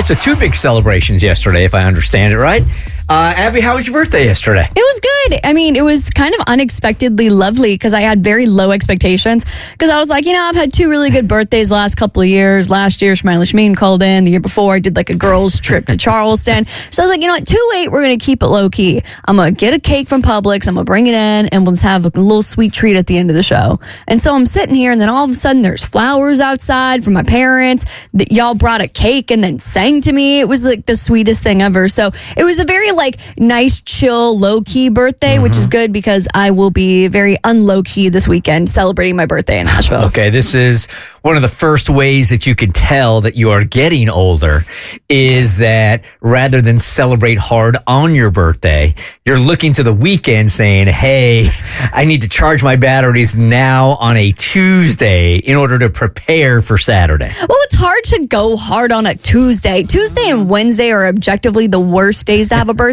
So 2 big celebrations yesterday, if I understand it right. Abby, how was your birthday yesterday? It was good. I mean, it was kind of unexpectedly lovely because I had very low expectations. Because I was like, I've had 2 really good birthdays the last couple of years. Last year, Shmila Shmeen called in. The year before, I did like a girls' trip to Charleston. So I was like, 2-8, we're going to keep it low key. I'm going to get a cake from Publix. I'm going to bring it in and we'll just have a little sweet treat at the end of the show. And so I'm sitting here and then all of a sudden there's flowers outside from my parents. That y'all brought a cake and then sang to me. It was like the sweetest thing ever. So it was a very nice, chill, low-key birthday, which is good because I will be very unlow-key this weekend celebrating my birthday in Nashville. Okay, this is one of the first ways that you can tell that you are getting older is that rather than celebrate hard on your birthday, you're looking to the weekend saying, hey, I need to charge my batteries now on a Tuesday in order to prepare for Saturday. Well, it's hard to go hard on a Tuesday. Tuesday and Wednesday are objectively the worst days to have a birthday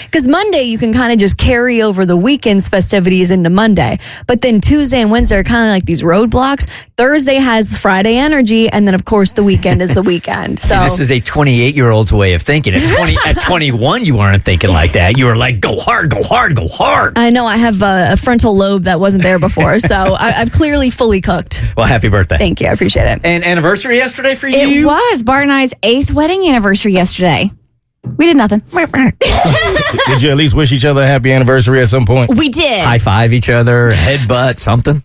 because Monday you can kind of just carry over the weekend's festivities into Monday. But then Tuesday and Wednesday are kind of like these roadblocks. Thursday has the Friday energy, and then of course the weekend is the weekend. So see, this is a 28-year-old's way of thinking. At 21, you weren't thinking like that. You were like, go hard, go hard, go hard. I know I have a frontal lobe that wasn't there before, so I've clearly fully cooked. Well, happy birthday. Thank you. I appreciate it. And anniversary yesterday for you? It was Bart and I's 8th wedding anniversary yesterday. We did nothing. Did you at least wish each other a happy anniversary at some point? We did. High five each other, headbutt, something?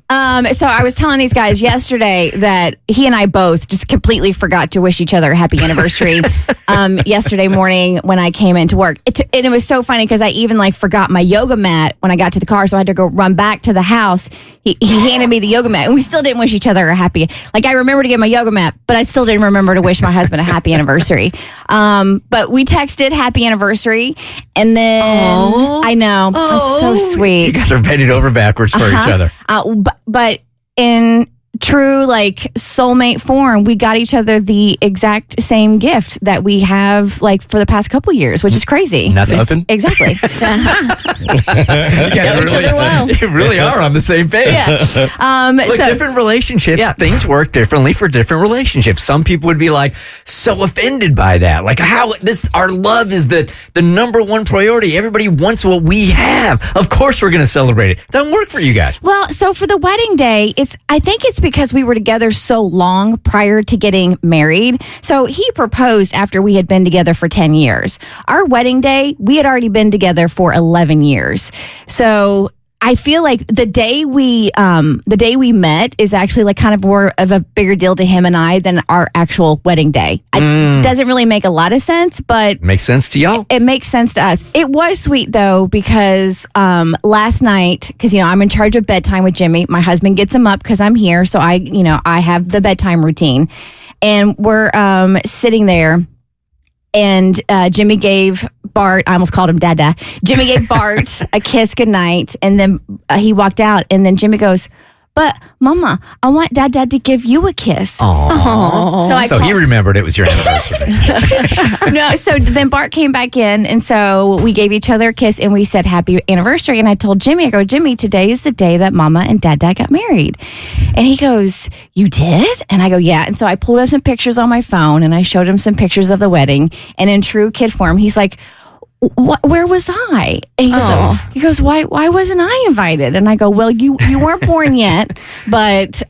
So I was telling these guys yesterday that he and I both just completely forgot to wish each other a happy anniversary yesterday morning when I came into work. And it was so funny because I even forgot my yoga mat when I got to the car, so I had to go run back to the house. He handed me the yoga mat, and we still didn't wish each other a happy. I remember to get my yoga mat, but I still didn't remember to wish my husband a happy anniversary. But we texted happy anniversary, and then I know, it's so sweet. You guys are bending over backwards for each other. But in true soulmate form, we got each other the exact same gift that we have for the past couple years, which is crazy. Nothing? Exactly. You guys really are on the same page. Yeah. Look, different relationships, things work differently for different relationships. Some people would be so offended by that. How our love is the number one priority. Everybody wants what we have. Of course we're going to celebrate it. Doesn't work for you guys. Well, so for the wedding day, I think it's because we were together so long prior to getting married. So he proposed after we had been together for 10 years. Our wedding day, we had already been together for 11 years. So I feel like the day we met is actually kind of more of a bigger deal to him and I than our actual wedding day. It doesn't really make a lot of sense, but makes sense to y'all. It makes sense to us. It was sweet though because last night, because I'm in charge of bedtime with Jimmy. My husband gets him up because I'm here, so I have the bedtime routine, and we're sitting there. And Jimmy gave Bart, I almost called him Dada. Jimmy gave Bart a kiss goodnight, and then he walked out. And then Jimmy goes, but Mama, I want Dad to give you a kiss. Aww. So he remembered it was your anniversary. No, so then Bart came back in, and so we gave each other a kiss, and we said happy anniversary. And I told Jimmy, Jimmy, today is the day that Mama and Dad got married. And he goes, you did? And I go, yeah. And so I pulled up some pictures on my phone, and I showed him some pictures of the wedding. And in true kid form, he's like, where was I? And he goes, why wasn't I invited? And I go, well, you weren't born yet, but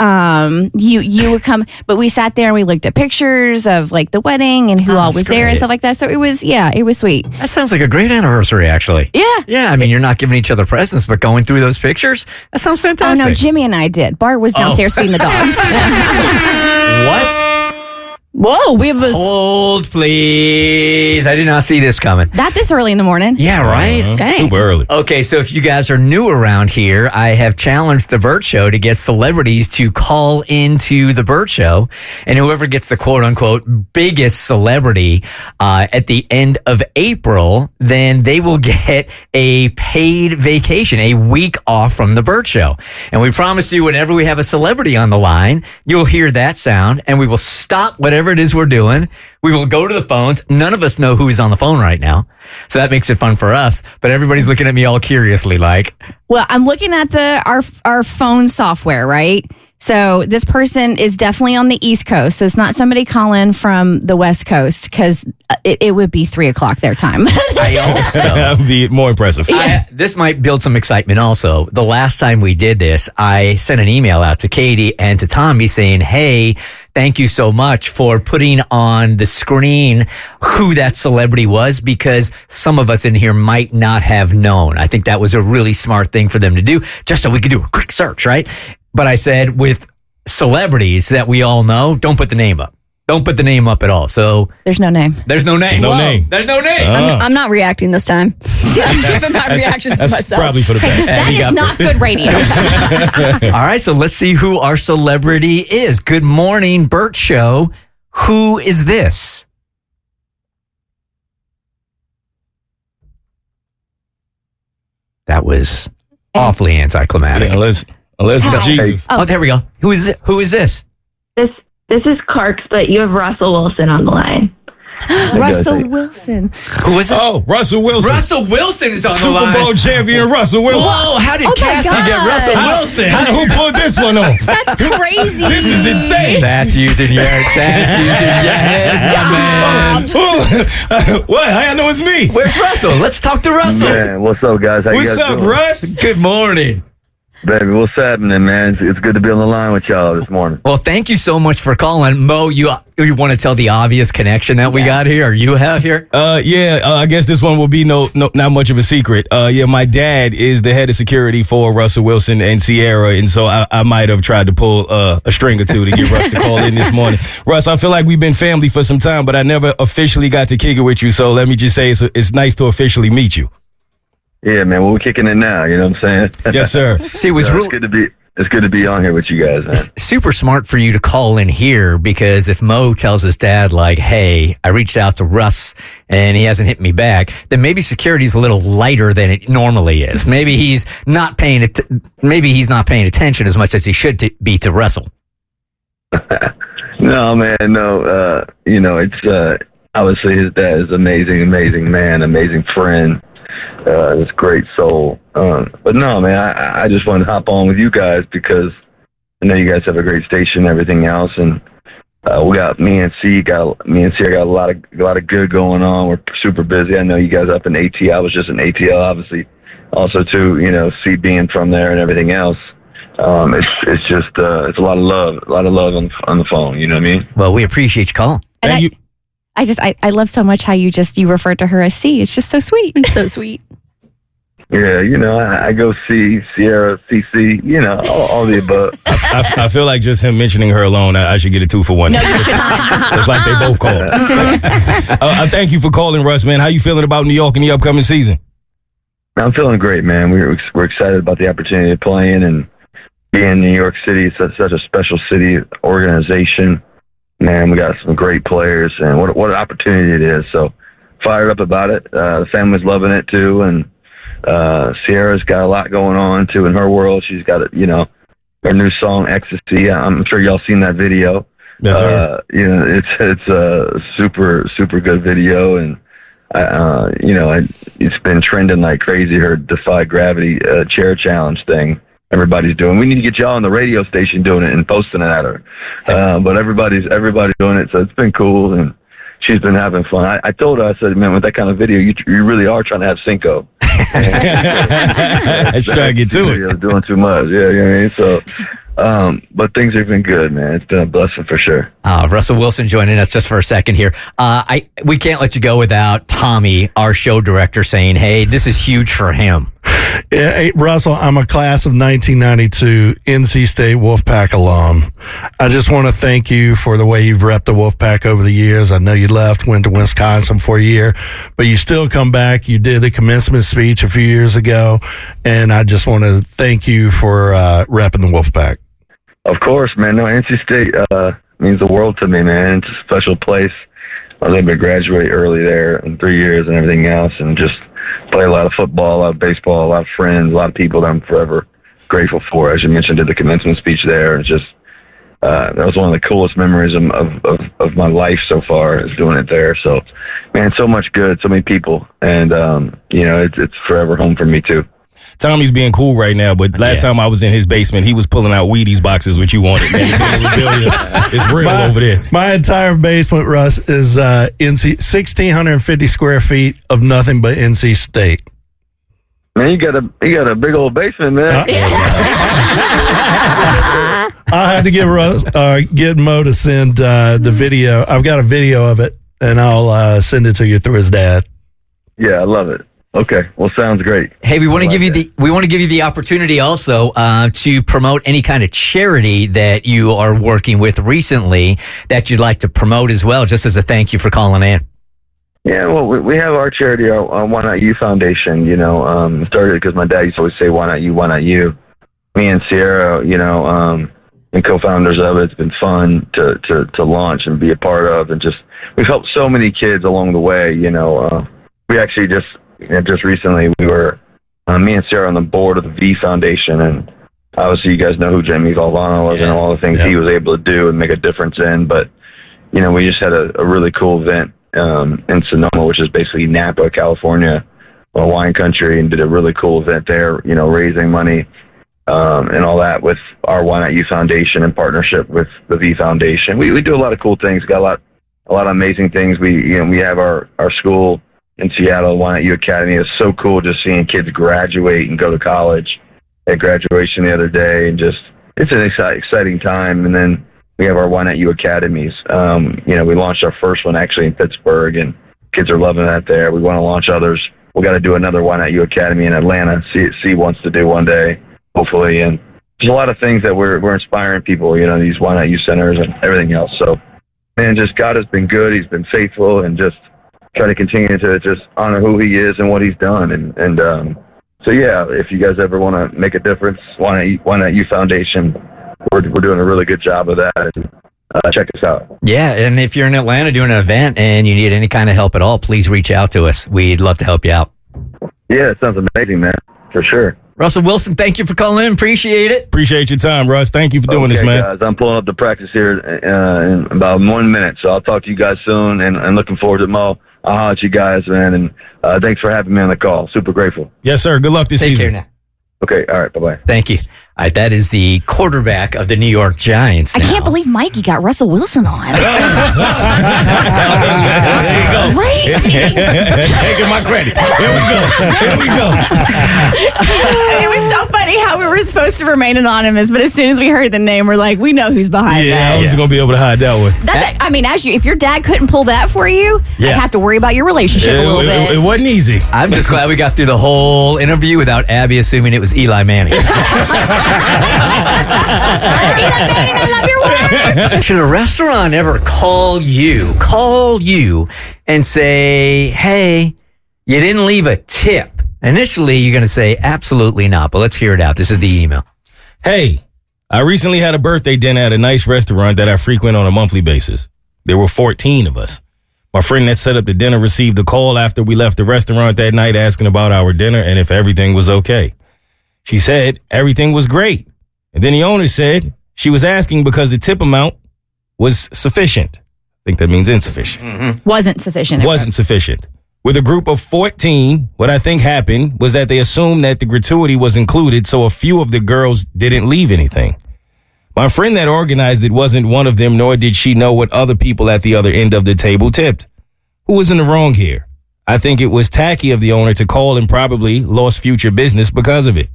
you would come. But we sat there and we looked at pictures of the wedding and who all was there and stuff like that. So it was sweet. That sounds like a great anniversary, actually. Yeah. I mean, you're not giving each other presents, but going through those pictures, that sounds fantastic. Oh no, Jimmy and I did. Bart was downstairs feeding the dogs. What? Whoa, we have a... Hold, please. I did not see this coming. Not this early in the morning. Yeah, right? Dang. Too early. Okay, so if you guys are new around here, I have challenged the Bert Show to get celebrities to call into the Bert Show, and whoever gets the quote-unquote biggest celebrity at the end of April, then they will get a paid vacation, a week off from the Bert Show. And we promised you whenever we have a celebrity on the line, you'll hear that sound, and we will stop whatever it is we're doing. We will go to the phones. None of us know who is on the phone right now. So that makes it fun for us. But everybody's looking at me all curiously like. Well, I'm looking at our phone software, right? So this person is definitely on the East Coast. So it's not somebody calling from the West Coast because it would be 3:00 their time. That would be more impressive. This might build some excitement also. The last time we did this, I sent an email out to Katie and to Tommy saying, hey, thank you so much for putting on the screen who that celebrity was, because some of us in here might not have known. I think that was a really smart thing for them to do, just so we could do a quick search, right? But I said, with celebrities that we all know, don't put the name up. Don't put the name up at all. So There's no name. there's no name. No Whoa. name. There's no name. I'm not reacting this time. I'm keeping my reactions to That's myself. probably for the best. That is not good radio. All right, so let's see who our celebrity is. Good morning, Bert Show. Who is this? That was awfully anticlimactic. Yeah, unless it's Jesus. Oh, there we go. Who is it? Who is this? This is Clark's, but you have Russell Wilson on the line. Russell Wilson. Who is it? Oh, Russell Wilson. Russell Wilson is on the Super line. Bowl champion Russell Wilson. Whoa, how did Oh my Cassie get God. Russell Wilson? Who pulled this one off? That's crazy. This is insane. That's using your head, man. What? I know it's me. Where's Russell? Let's talk to Russell. Man, what's up, guys? How you What's guys up, doing? Russ? Good morning. Baby, what's happening, man? It's good to be on the line with y'all this morning. Well, thank you so much for calling. Mo, you want to tell the obvious connection that we got here, or you have here? I guess this one will be not much of a secret. My dad is the head of security for Russell Wilson and Sierra, and so I might have tried to pull a string or two to get Russ to call in this morning. Russ, I feel like we've been family for some time, but I never officially got to kick it with you, so let me just say it's nice to officially meet you. Yeah, man. Well, we're kicking it now. You know what I'm saying? Yes, sir. See, it was So real, it's good to be on here with you guys, man. super smart for you to call in here, because if Mo tells his dad, like, hey, I reached out to Russ and he hasn't hit me back, then maybe security's a little lighter than it normally is. Maybe he's not paying attention as much as he should be to Russell. No, man. No. It's obviously his dad is amazing man, amazing friend. This great soul. But no, man, I just wanted to hop on with you guys because I know you guys have a great station and everything else, and we got me and C got a lot of good going on. We're super busy. I know you guys up in AT. I was just in ATL, obviously. Also, too, C being from there and everything else. It's just it's a lot of love on the phone. You know what I mean? Well, we appreciate you calling. And Thank you. I love so much how you refer to her as C. It's just so sweet. It's so sweet. Yeah, I go see Sierra, CC, all the above. I feel like just him mentioning her alone, I should get a 2-for-1. It's like they both called. I thank you for calling, Russ, man. How you feeling about New York in the upcoming season? I'm feeling great, man. We're excited about the opportunity of playing and being in New York City. It's such a special city organization. Man, we got some great players, and what an opportunity it is. So fired up about it. The family's loving it too, and Sierra's got a lot going on too in her world. She's got her new song "Ecstasy." I'm sure y'all seen that video. Yes, sir. It's a super good video, and it's been trending like crazy. Her Defy Gravity chair challenge thing. Everybody's doing. We need to get y'all on the radio station doing it and posting it at her. But everybody's doing it, so it's been cool, and she's been having fun. I told her, I said, man, with that kind of video, you really are trying to have Cinco. Let's try to get to it. You're doing too much. Yeah, you know what I mean? So, but things have been good, man. It's been a blessing for sure. Russell Wilson joining us just for a second here. We can't let you go without Tommy, our show director, saying, hey, this is huge for him. Yeah, hey, Russell, I'm a class of 1992 NC State Wolfpack alum. I just want to thank you for the way you've repped the Wolfpack over the years. I know you left, went to Wisconsin for a year, but you still come back. You did the commencement speech a few years ago, and I just want to thank you for repping the Wolfpack. Of course, man. No, NC State means the world to me, man. It's a special place. I was able to graduate early there in 3 years and everything else, and just play a lot of football, a lot of baseball, a lot of friends, a lot of people that I'm forever grateful for. As you mentioned, did the commencement speech there. It's just that was one of the coolest memories of my life so far, is doing it there. So, man, so much good, so many people, and it's forever home for me too. Tommy's being cool right now, but last time I was in his basement, he was pulling out Wheaties boxes, which you wanted, man. It's real over there. My entire basement, Russ, is 1,650 square feet of nothing but NC State. Man, you got a big old basement, man. I'll have to get Mo to send the video. I've got a video of it, and I'll send it to you through his dad. Yeah, I love it. Okay, well, sounds great. Hey, we want to give you the opportunity also to promote any kind of charity that you are working with recently that you'd like to promote as well, just as a thank you for calling in. Yeah, well, we have our charity, our Why Not You Foundation. Started because my dad used to always say, "Why not you? Why not you?" Me and Sierra, and co-founders of it. It's been fun to launch and be a part of, and we've helped so many kids along the way. We actually just recently we were me and Sarah on the board of the V Foundation, and obviously you guys know who Jamie Valvano was and all the things he was able to do and make a difference in. But we just had a really cool event in Sonoma, which is basically Napa, California, wine country, and did a really cool event there. Raising money and all that with our Why Not You Foundation in partnership with the V Foundation. We do a lot of cool things. Got a lot of amazing things. We have our school in Seattle, Why Not You Academy. It's so cool just seeing kids graduate and go to college at graduation the other day, and it's an exciting time. And then we have our Why Not You Academies. We launched our first one actually in Pittsburgh, and kids are loving that there. We want to launch others. We got to do another Why Not You Academy in Atlanta. C wants to do one day, hopefully. And there's a lot of things that we're inspiring people, these Why Not You centers and everything else. So, man, God has been good. He's been faithful, and just try to continue to just honor who he is and what he's done. And so, yeah, if you guys ever want to make a difference, Why Not You Foundation, we're doing a really good job of that. And, check us out. Yeah, and if you're in Atlanta doing an event and you need any kind of help at all, please reach out to us. We'd love to help you out. Yeah, it sounds amazing, man, for sure. Russell Wilson, thank you for calling in. Appreciate it. Appreciate your time, Russ. Thank you for doing this, man. Guys, I'm pulling up the practice here in about 1 minute, so I'll talk to you guys soon, and looking forward to it, Mo. I'll holler at you guys, man, and thanks for having me on the call. Super grateful. Yes, sir. Good luck this season. Take care now. Okay, all right, bye-bye. Thank you. All right, that is the quarterback of the New York Giants I now. can't believe Mikey got Russell Wilson on. There you go. Crazy. Taking my credit. Here we go. It was so funny how we were supposed to remain anonymous, but as soon as we heard the name, we're like, we know who's behind Yeah, I that. was going to be able to hide that one. If your dad couldn't pull that for you, I'd have to worry about your relationship a little bit. It wasn't easy. I'm just glad we got through the whole interview without Abby assuming it was Eli Manning. I love your work. Should a restaurant ever call you and say, hey, you didn't leave a tip? Initially, you're going to say, absolutely not, but let's hear it out. This is the email. Hey, I recently had a birthday dinner at a nice restaurant that I frequent on a monthly basis. There were 14 of us. My friend that set up the dinner received a call after we left the restaurant that night asking about our dinner and if everything was okay. She said everything was great. And then the owner said she was asking because the tip amount was sufficient. I think that means insufficient. Mm-hmm. Wasn't sufficient. Wasn't sufficient. With a group of 14, what I think happened was that they assumed that the gratuity was included, so a few of the girls didn't leave anything. My friend that organized it wasn't one of them, nor did she know what other people at the other end of the table tipped. Who was in the wrong here? I think it was tacky of the owner to call and probably lost future business because of it.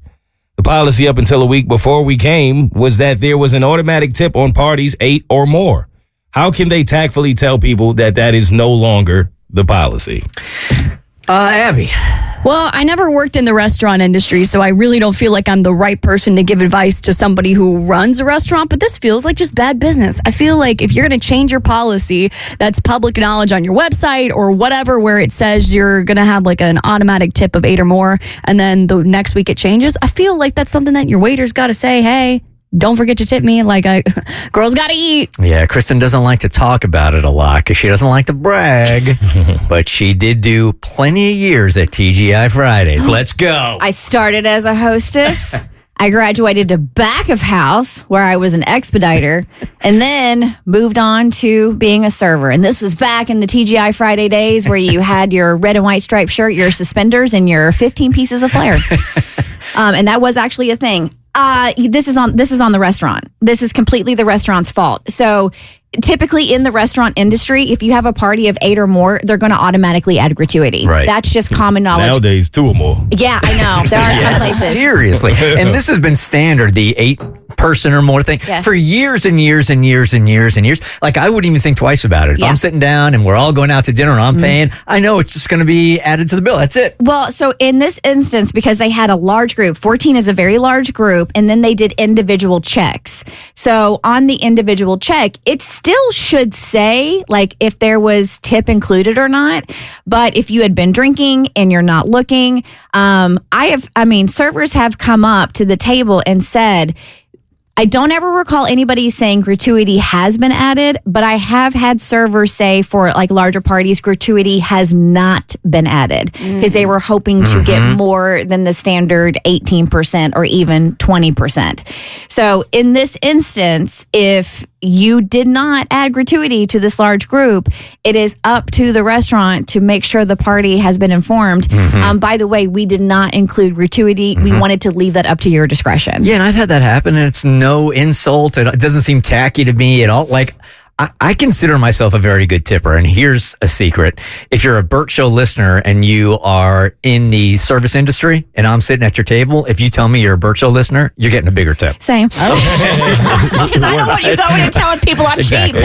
The policy up until a week before we came was that there was an automatic tip on parties 8 or more. How can they tactfully tell people that that is no longer the policy? Abby. Well, I never worked in the restaurant industry, so I really don't feel like I'm the right person to give advice to somebody who runs a restaurant, but this feels like just bad business. I feel like if you're going to change your policy that's public knowledge on your website or whatever, where it says you're going to have like an automatic tip of 8 or more, and then the next week it changes, I feel like that's something that your waiter's got to say, hey, don't forget to tip me. Girls got to eat. Yeah, Kristen doesn't like to talk about it a lot because she doesn't like to brag, but she did do plenty of years at TGI Fridays. Let's go. I started as a hostess. I graduated to back of house where I was an expediter and then moved on to being a server. And this was back in the TGI Friday days where you had your red and white striped shirt, your suspenders, and your 15 pieces of flair. And that was actually a thing. This is on the restaurant. This is completely the restaurant's fault. So typically in the restaurant industry, if you have a party of 8 or more, they're going to automatically add gratuity. Right. That's just common knowledge. Nowadays, 2 or more. Yeah, I know. There are some places. Seriously. And this has been standard, the 8-person or more thing, Yeah. for years and years and years and years and years. Like, I wouldn't even think twice about it. If Yeah. I'm sitting down and we're all going out to dinner and I'm paying, I know it's just going to be added to the bill. That's it. Well, so in this instance, because they had a large group, 14 is a very large group, and then they did individual checks. So on the individual check, it still should say like if there was tip included or not. But if you had been drinking and you're not looking, servers have come up to the table and said, I don't ever recall anybody saying gratuity has been added, but I have had servers say for like larger parties, gratuity has not been added because they were hoping to get more than the standard 18% or even 20%. So in this instance, if you did not add gratuity to this large group, it is up to the restaurant to make sure the party has been informed. By the way, we did not include gratuity. We wanted to leave that up to your discretion. Yeah, and I've had that happen, and it's no insult. It doesn't seem tacky to me at all. Like, I consider myself a very good tipper, and here's a secret. If you're a Bert Show listener and you are in the service industry and I'm sitting at your table, if you tell me you're a Bert Show listener, you're getting a bigger tip. Same. Because I don't want you going and telling people I'm cheap.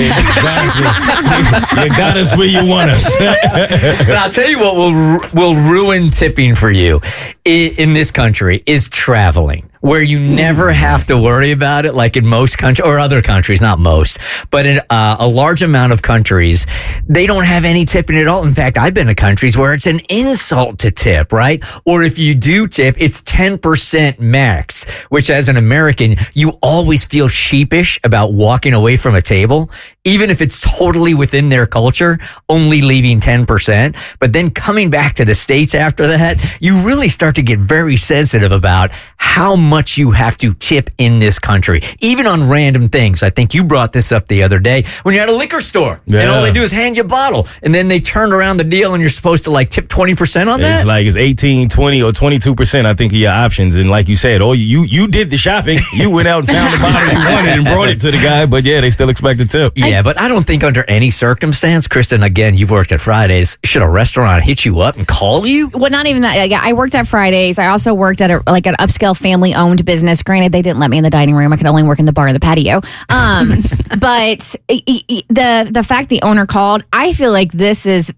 You got us where you want us. But I'll tell you what will ruin tipping for you in this country is traveling, where you never have to worry about it, like in most countries, or other countries, not most, but in a large amount of countries, they don't have any tipping at all. In fact, I've been to countries where it's an insult to tip, right? Or if you do tip, it's 10% max, which as an American, you always feel sheepish about walking away from a table, even if it's totally within their culture, only leaving 10%. But then coming back to the States after that, you really start to get very sensitive about how much you have to tip in this country, even on random things. I think you brought this up the other day when you're at a liquor store and all they do is hand you a bottle and then they turn around the deal and you're supposed to like tip 20% on that. It's like it's 18, 20, or 22%, I think, of your options. And like you said, you did the shopping. You went out and found the bottle you wanted and brought it to the guy. But yeah, they still expect a tip. Yeah, but I don't think under any circumstance, Kristen, again, you've worked at Fridays, should a restaurant hit you up and call you? Well, not even that. Yeah, I worked at Fridays. I also worked at an upscale family-owned business. Granted, they didn't let me in the dining room. I could only work in the bar and the patio. But the fact the owner called, I feel like this is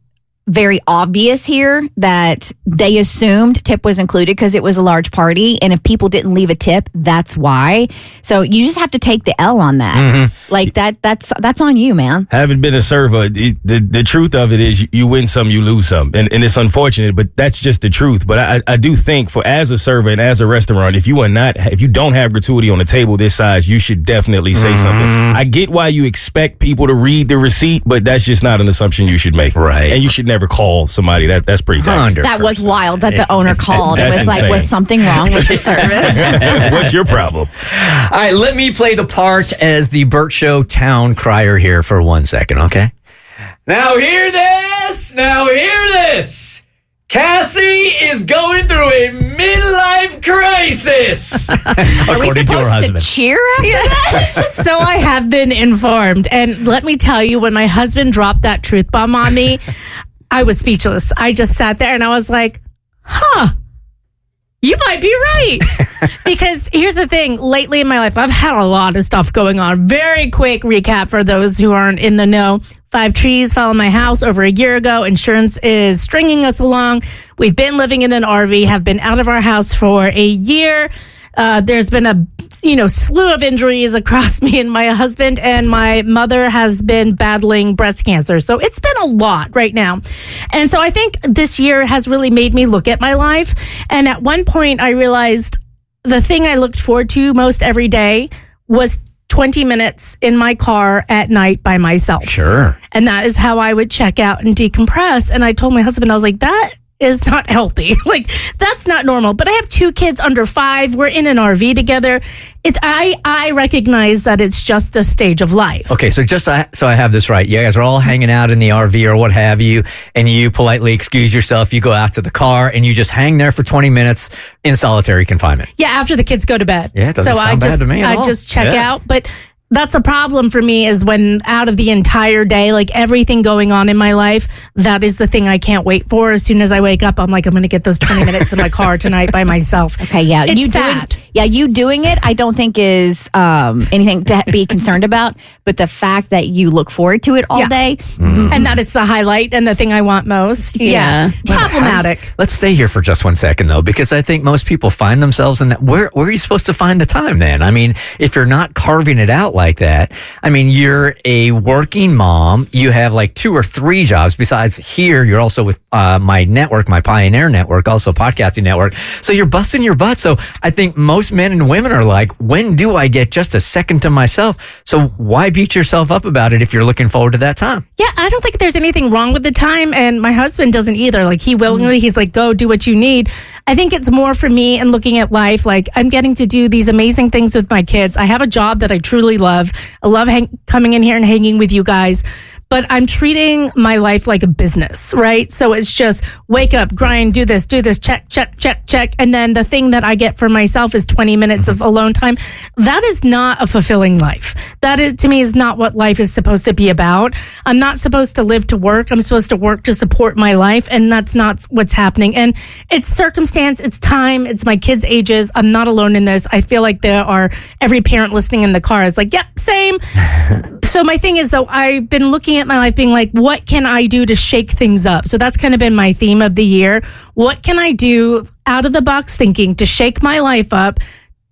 very obvious here that they assumed tip was included because it was a large party, and if people didn't leave a tip, that's why. So you just have to take the L on that. Like that's on you, man. Having been a server, the truth of it is you win some, you lose some, and it's unfortunate, but that's just the truth. But I do think for as a server and as a restaurant, if you don't have gratuity on the table this size, you should definitely say something. I get why you expect people to read the receipt, but that's just not an assumption you should make. Right. And you should never call somebody. That's pretty tacky. That was wild that the owner called. It That's was like, insane. was something wrong with the service? What's your problem? All right, let me play the part as the Bert Show town crier here for 1 second, okay? Now hear this! Cassie is going through a midlife crisis. Are we supposed to cheer after that? So I have been informed. And let me tell you, when my husband dropped that truth bomb on me, I was speechless. I just sat there and I was like, you might be right. Because here's the thing. Lately in my life, I've had a lot of stuff going on. Very quick recap for those who aren't in the know. 5 trees fell in my house over a year ago. Insurance is stringing us along. We've been living in an RV, have been out of our house for a year. There's been a slew of injuries across me and my husband, and my mother has been battling breast cancer. So it's been a lot right now. And so I think this year has really made me look at my life. And at one point I realized the thing I looked forward to most every day was 20 minutes in my car at night by myself. Sure. And that is how I would check out and decompress. And I told my husband, I was like, that is not healthy. Like, that's not normal. But I have 2 kids under 5. We're in an RV together. I recognize that it's just a stage of life. Okay, so so I have this right. You guys are all hanging out in the RV or what have you, and you politely excuse yourself. You go out to the car, and you just hang there for 20 minutes in solitary confinement. Yeah, after the kids go to bed. Yeah, it doesn't sound bad to me at all. I just check Yeah. out. But that's a problem for me, is when out of the entire day, like everything going on in my life, that is the thing I can't wait for. As soon as I wake up, I'm like, I'm going to get those 20 minutes in my car tonight by myself. Okay, yeah. It's sad. You doing it, I don't think is anything to be concerned about. But the fact that you look forward to it all day. And that is the highlight and the thing I want most. Yeah. Problematic. Let's stay here for just 1 second, though, because I think most people find themselves in that. Where are you supposed to find the time then? I mean, if you're not carving it out like that, I mean, you're a working mom. You have like 2 or 3 jobs. Besides here, you're also with my network, my Pioneer Network, also podcasting network. So you're busting your butt. So I think most men and women are like, when do I get just a second to myself? So why beat yourself up about it if you're looking forward to that time? Yeah, I don't think there's anything wrong with the time, and my husband doesn't either. Like, he willingly, he's like, go do what you need. I think it's more for me and looking at life. Like, I'm getting to do these amazing things with my kids. I have a job that I truly love. I love coming in here and hanging with you guys. But I'm treating my life like a business, right? So it's just wake up, grind, do this, check, check, check, check. And then the thing that I get for myself is 20 minutes of alone time. That is not a fulfilling life. That is, to me, is not what life is supposed to be about. I'm not supposed to live to work. I'm supposed to work to support my life. And that's not what's happening. And it's circumstance, it's time, it's my kids' ages. I'm not alone in this. I feel like every parent listening in the car is like, yep, same. So my thing is, though, I've been looking at my life being like, what can I do to shake things up? So that's kind of been my theme of the year. What can I do out of the box thinking to shake my life up?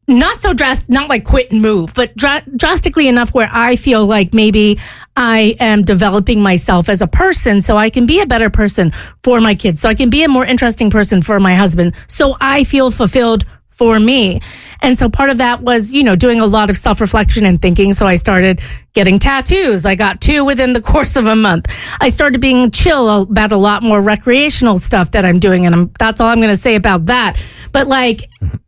Not so not like quit and move, but drastically enough where I feel like maybe I am developing myself as a person so I can be a better person for my kids, so I can be a more interesting person for my husband, so I feel fulfilled for me. And so part of that was, doing a lot of self-reflection and thinking. So I started getting tattoos. I got 2 within the course of a month. I started being chill about a lot more recreational stuff that I'm doing. And that's all I'm going to say about that. But like,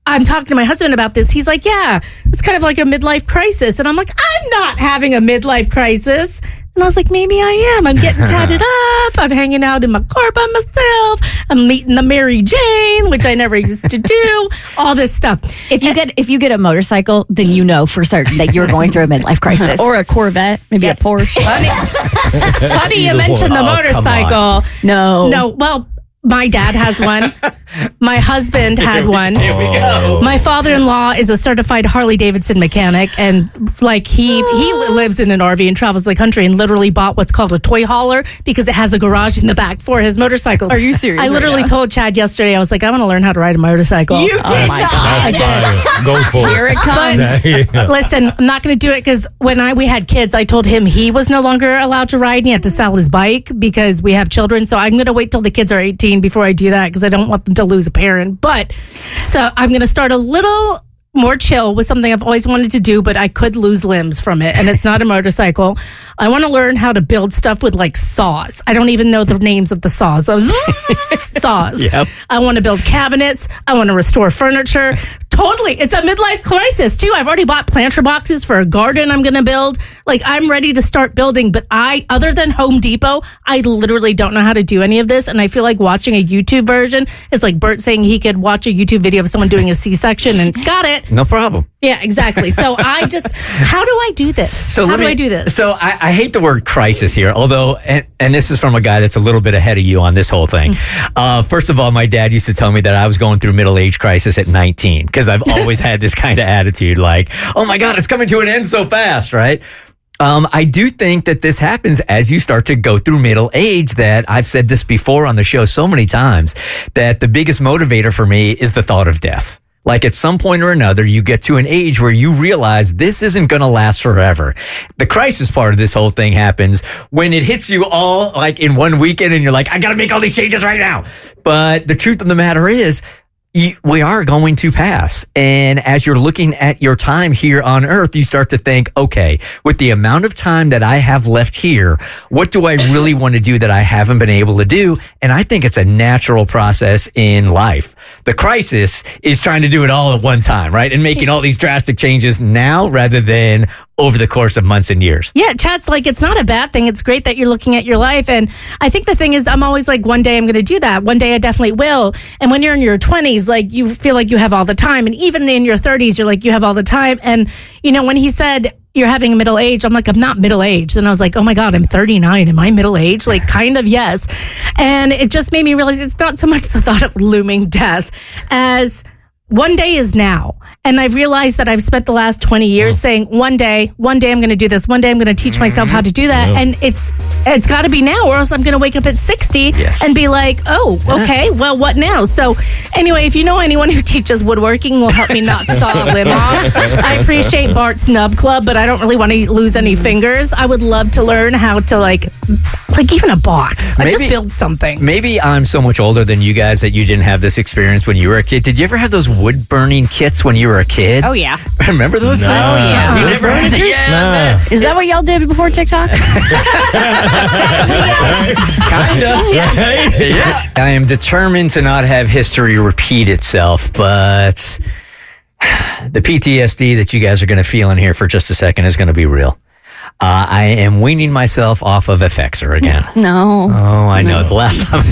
I'm talking to my husband about this. He's like, yeah, it's kind of like a midlife crisis. And I'm like, I'm not having a midlife crisis. And I was like, maybe I am. I'm getting tatted up. I'm hanging out in my car by myself. I'm meeting the Mary Jane, which I never used to do. All this stuff. If you get a motorcycle, then you know for certain that you're going through a midlife crisis. Or a Corvette, maybe a Porsche. Funny you mentioned the motorcycle. No. Well, my dad has one. My husband had one. Here we go. My father-in-law is a certified Harley-Davidson mechanic, and like he lives in an RV and travels the country, and literally bought what's called a toy hauler because it has a garage in the back for his motorcycles. Are you serious? I literally told Chad yesterday, I was like, I want to learn how to ride a motorcycle. You did not. I did. Go for Here it. it comes. Yeah. Listen, I'm not going to do it because when we had kids, I told him he was no longer allowed to ride and he had to sell his bike because we have children. So I'm going to wait till the kids are 18 before I do that because I don't want them to lose a parent. But so I'm going to start a little more chill with something I've always wanted to do, but I could lose limbs from it. And it's not a motorcycle. I want to learn how to build stuff with like saws. I don't even know the names of the saws. Those saws. Yep. I want to build cabinets. I want to restore furniture. Totally. It's a midlife crisis too. I've already bought planter boxes for a garden I'm going to build. Like, I'm ready to start building, but other than Home Depot, I literally don't know how to do any of this. And I feel like watching a YouTube version is like Bert saying he could watch a YouTube video of someone doing a C-section and got it. No problem. Yeah, exactly. So how do I do this? How do I do this? So I hate the word crisis here, although, and this is from a guy that's a little bit ahead of you on this whole thing. First of all, my dad used to tell me that I was going through middle age crisis at 19 because I've always had this kind of attitude like, oh my God, it's coming to an end so fast, right? I do think that this happens as you start to go through middle age. That I've said this before on the show so many times, that the biggest motivator for me is the thought of death. Like, at some point or another, you get to an age where you realize this isn't going to last forever. The crisis part of this whole thing happens when it hits you all like in one weekend and you're like, I got to make all these changes right now. But the truth of the matter is, we are going to pass. And as you're looking at your time here on earth, you start to think, okay, with the amount of time that I have left here, what do I really want to do that I haven't been able to do? And I think it's a natural process in life. The crisis is trying to do it all at one time, right? And making all these drastic changes now rather than over the course of months and years. Yeah, Chad's like, it's not a bad thing. It's great that you're looking at your life. And I think the thing is, I'm always like, one day I'm going to do that. One day I definitely will. And when you're in your 20s, like, you feel like you have all the time. And even in your 30s, you're like, you have all the time. And, you know, when he said you're having a middle age, I'm like, I'm not middle aged. And I was like, oh my God, I'm 39. Am I middle aged? Like, kind of, yes. And it just made me realize it's not so much the thought of looming death as one day is now. And I've realized that I've spent the last 20 years saying, one day I'm going to do this. One day I'm going to teach myself how to do that. And it's got to be now, or else I'm going to wake up at 60 and be like, oh, okay, well, what now? So anyway, if you know anyone who teaches woodworking, will help me not saw a limb off. I appreciate Bart's Nub Club, but I don't really want to lose any fingers. I would love to learn how to like even a box. I just build something. Maybe I'm so much older than you guys that you didn't have this experience when you were a kid. Did you ever have those wood burning kits when you were a kid? Oh, yeah. Remember those things? Oh, yeah. You never had it? Yeah. Is that what y'all did before TikTok? Kind of. Yeah. I am determined to not have history repeat itself, but the PTSD that you guys are going to feel in here for just a second is going to be real. I am weaning myself off of Effexor again. No. Oh, I know. The last time.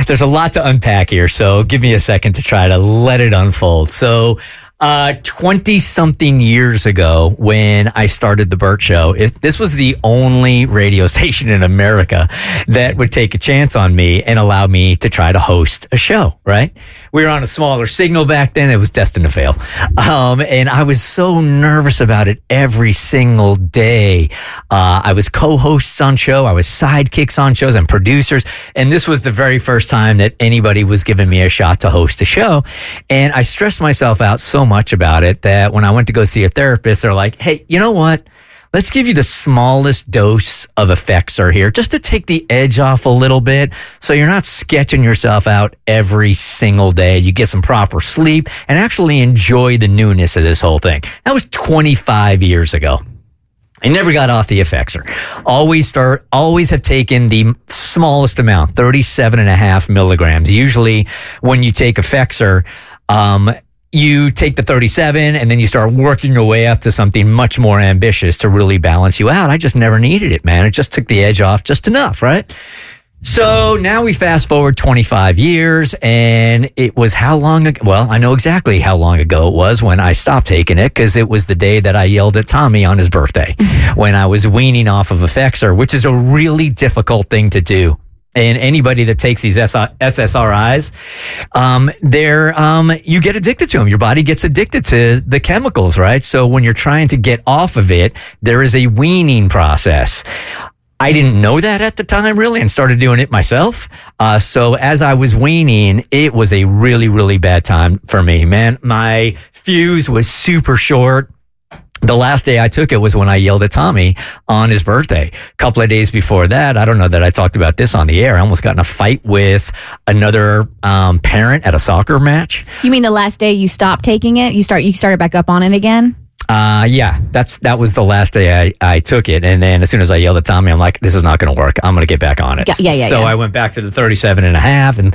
There's a lot to unpack here, so give me a second to try to let it unfold. So, 20-something years ago when I started the Bert Show, this was the only radio station in America that would take a chance on me and allow me to try to host a show, right? We were on a smaller signal back then. It was destined to fail. And I was so nervous about it every single day. I was co-hosts on show. I was sidekicks on shows and producers. And this was the very first time that anybody was giving me a shot to host a show. And I stressed myself out so much about it that when I went to go see a therapist, they're like, hey, you know what? Let's give you the smallest dose of Effexor here just to take the edge off a little bit so you're not sketching yourself out every single day. You get some proper sleep and actually enjoy the newness of this whole thing. That was 25 years ago. I never got off the Effexor. Always have taken the smallest amount, 37.5 milligrams. Usually when you take Effexor, you take the 37 and then you start working your way up to something much more ambitious to really balance you out. I just never needed it, man. It just took the edge off just enough, right? So now we fast forward 25 years and it was how long ago? Well, I know exactly how long ago it was when I stopped taking it because it was the day that I yelled at Tommy on his birthday when I was weaning off of Effexor, which is a really difficult thing to do. And anybody that takes these SSRIs, you get addicted to them. Your body gets addicted to the chemicals, right? So when you're trying to get off of it, there is a weaning process. I didn't know that at the time, really, and started doing it myself. So as I was weaning, it was a really, really bad time for me, man. My fuse was super short. The last day I took it was when I yelled at Tommy on his birthday. A couple of days before that, I don't know that I talked about this on the air. I almost got in a fight with another parent at a soccer match. You mean the last day you stopped taking it? You started back up on it again? Yeah, that was the last day I took it. And then as soon as I yelled at Tommy, I'm like, this is not going to work. I'm going to get back on it. So I went back to the 37.5. And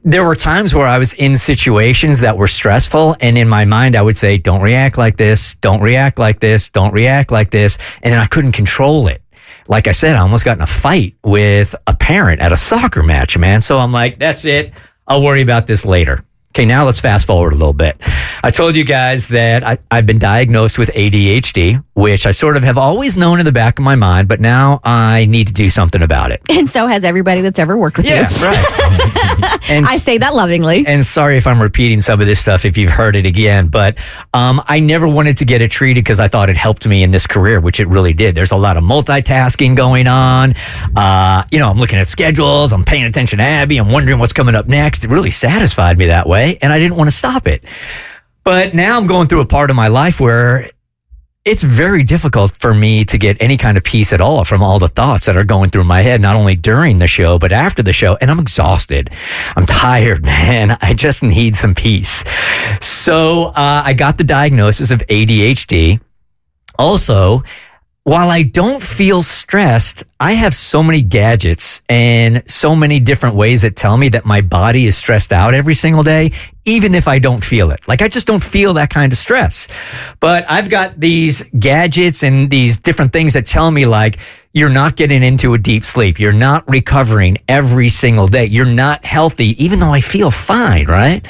there were times where I was in situations that were stressful. And in my mind, I would say, don't react like this. Don't react like this. Don't react like this. And then I couldn't control it. Like I said, I almost got in a fight with a parent at a soccer match, man. So I'm like, that's it. I'll worry about this later. Okay, now let's fast forward a little bit. I told you guys that I've been diagnosed with ADHD, which I sort of have always known in the back of my mind, but now I need to do something about it. And so has everybody that's ever worked with you. Yeah, right. And I say that lovingly. And sorry if I'm repeating some of this stuff if you've heard it again, but I never wanted to get it treated because I thought it helped me in this career, which it really did. There's a lot of multitasking going on. I'm looking at schedules. I'm paying attention to Abby. I'm wondering what's coming up next. It really satisfied me that way. And I didn't want to stop it. But now I'm going through a part of my life where it's very difficult for me to get any kind of peace at all from all the thoughts that are going through my head, not only during the show, but after the show. And I'm exhausted. I'm tired, man. I just need some peace. So I got the diagnosis of ADHD. Also, while I don't feel stressed, I have so many gadgets and so many different ways that tell me that my body is stressed out every single day, even if I don't feel it. Like, I just don't feel that kind of stress. But I've got these gadgets and these different things that tell me, like, you're not getting into a deep sleep. You're not recovering every single day. You're not healthy, even though I feel fine, right?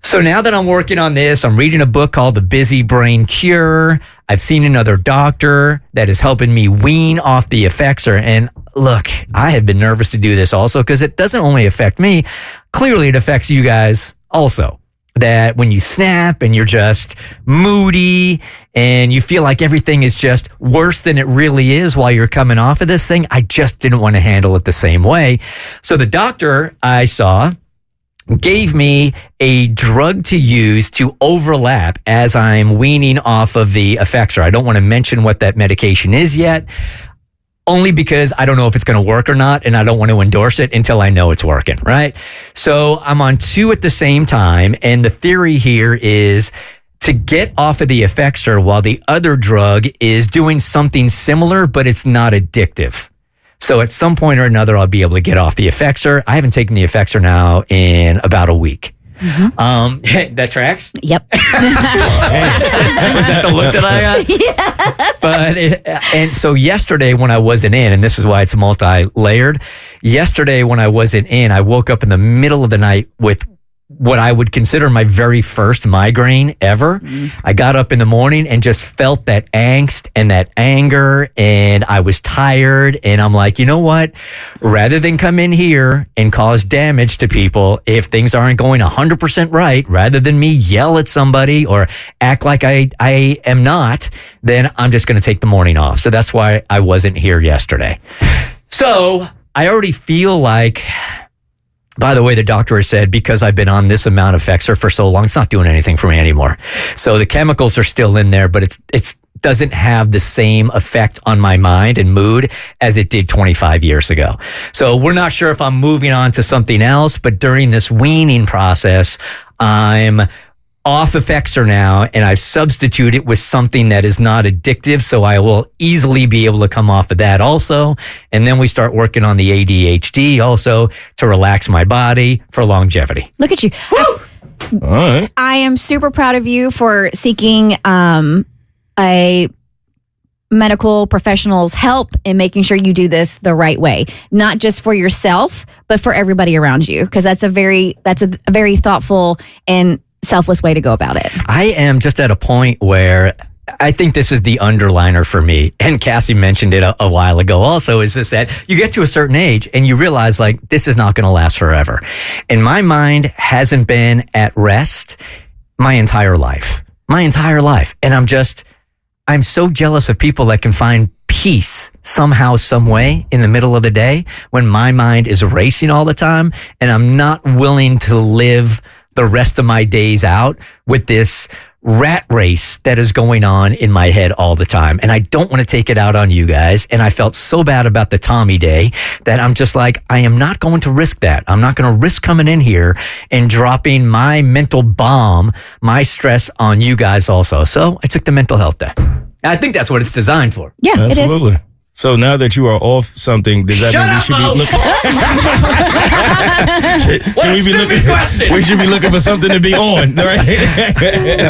So now that I'm working on this, I'm reading a book called The Busy Brain Cure. I've seen another doctor that is helping me wean off the Effexor. And look, I have been nervous to do this also because it doesn't only affect me. Clearly, it affects you guys also. That when you snap and you're just moody and you feel like everything is just worse than it really is while you're coming off of this thing, I just didn't want to handle it the same way. So the doctor I saw gave me a drug to use to overlap as I'm weaning off of the Effexor. I don't want to mention what that medication is yet, only because I don't know if it's going to work or not, and I don't want to endorse it until I know it's working, right? So I'm on 2 at the same time, and the theory here is to get off of the Effexor while the other drug is doing something similar, but it's not addictive. So at some point or another, I'll be able to get off the Effexor. I haven't taken the Effexor now in about a week. Mm-hmm. That tracks? Yep. Was that the look that I got? Yeah. And so yesterday when I wasn't in, and this is why it's multi-layered, yesterday when I wasn't in, I woke up in the middle of the night with what I would consider my very first migraine ever. I got up in the morning and just felt that angst and that anger, and I was tired, and I'm like, you know what? Rather than come in here and cause damage to people if things aren't going 100% right, rather than me yell at somebody or act like I am not, then I'm just going to take the morning off. So that's why I wasn't here yesterday. So I already feel like, by the way, the doctor has said because I've been on this amount of Effexor for so long, it's not doing anything for me anymore. So the chemicals are still in there, but it doesn't have the same effect on my mind and mood as it did 25 years ago. So we're not sure if I'm moving on to something else, but during this weaning process, I'm off Effexor now, and I've substituted it with something that is not addictive, so I will easily be able to come off of that also. And then we start working on the ADHD also to relax my body for longevity. Look at you. All right. I am super proud of you for seeking a medical professional's help in making sure you do this the right way, not just for yourself, but for everybody around you, because that's a very thoughtful and selfless way to go about it. I am just at a point where I think this is the underliner for me. And Cassie mentioned it a while ago also, is this that you get to a certain age and you realize, like, this is not going to last forever. And my mind hasn't been at rest my entire life. And I'm so jealous of people that can find peace somehow, some way in the middle of the day when my mind is racing all the time, and I'm not willing to live the rest of my days out with this rat race that is going on in my head all the time. And I don't want to take it out on you guys. And I felt so bad about the Tommy Day that I'm just like, I am not going to risk that. I'm not going to risk coming in here and dropping my mental bomb, my stress on you guys also. So I took the mental health day. I think that's what it's designed for. Yeah, absolutely. It is. So now that you are off something, does that mean we should be looking? We should be looking for something to be on, right?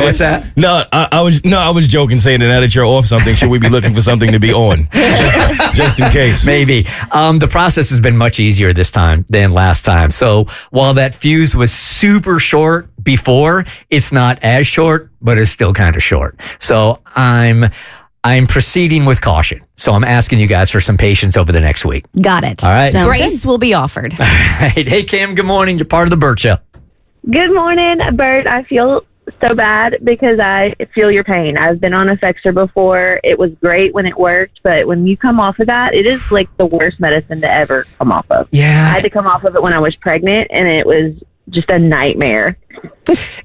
What's that? No, I was joking, saying that now that you're off something, should we be looking for something to be on, just in case? Maybe. The process has been much easier this time than last time. So while that fuse was super short before, it's not as short, but it's still kind of short. So I'm proceeding with caution. So I'm asking you guys for some patience over the next week. Got it. All right. Grace will be offered. All right. Hey, Cam, good morning. You're part of the Bert Show. Good morning, Bert. I feel so bad because I feel your pain. I've been on Effexor before. It was great when it worked, but when you come off of that, it is like the worst medicine to ever come off of. Yeah. I had to come off of it when I was pregnant, and it was just a nightmare.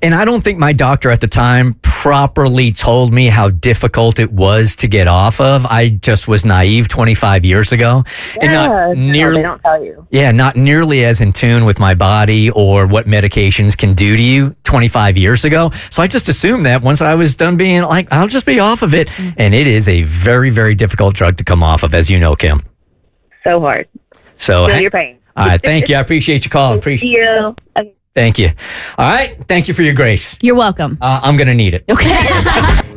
And I don't think my doctor at the time properly told me how difficult it was to get off of. I just was naive 25 years ago. And not nearly, they don't tell you. Yeah, not nearly as in tune with my body or what medications can do to you 25 years ago. So I just assumed that once I was done being like, I'll just be off of it. And it is a very, very difficult drug to come off of, as you know, Kim. So hard. So Feel your pain. All right, thank you. I appreciate your call. Thank you. Thank you. All right, thank you for your grace. You're welcome. I'm going to need it. Okay.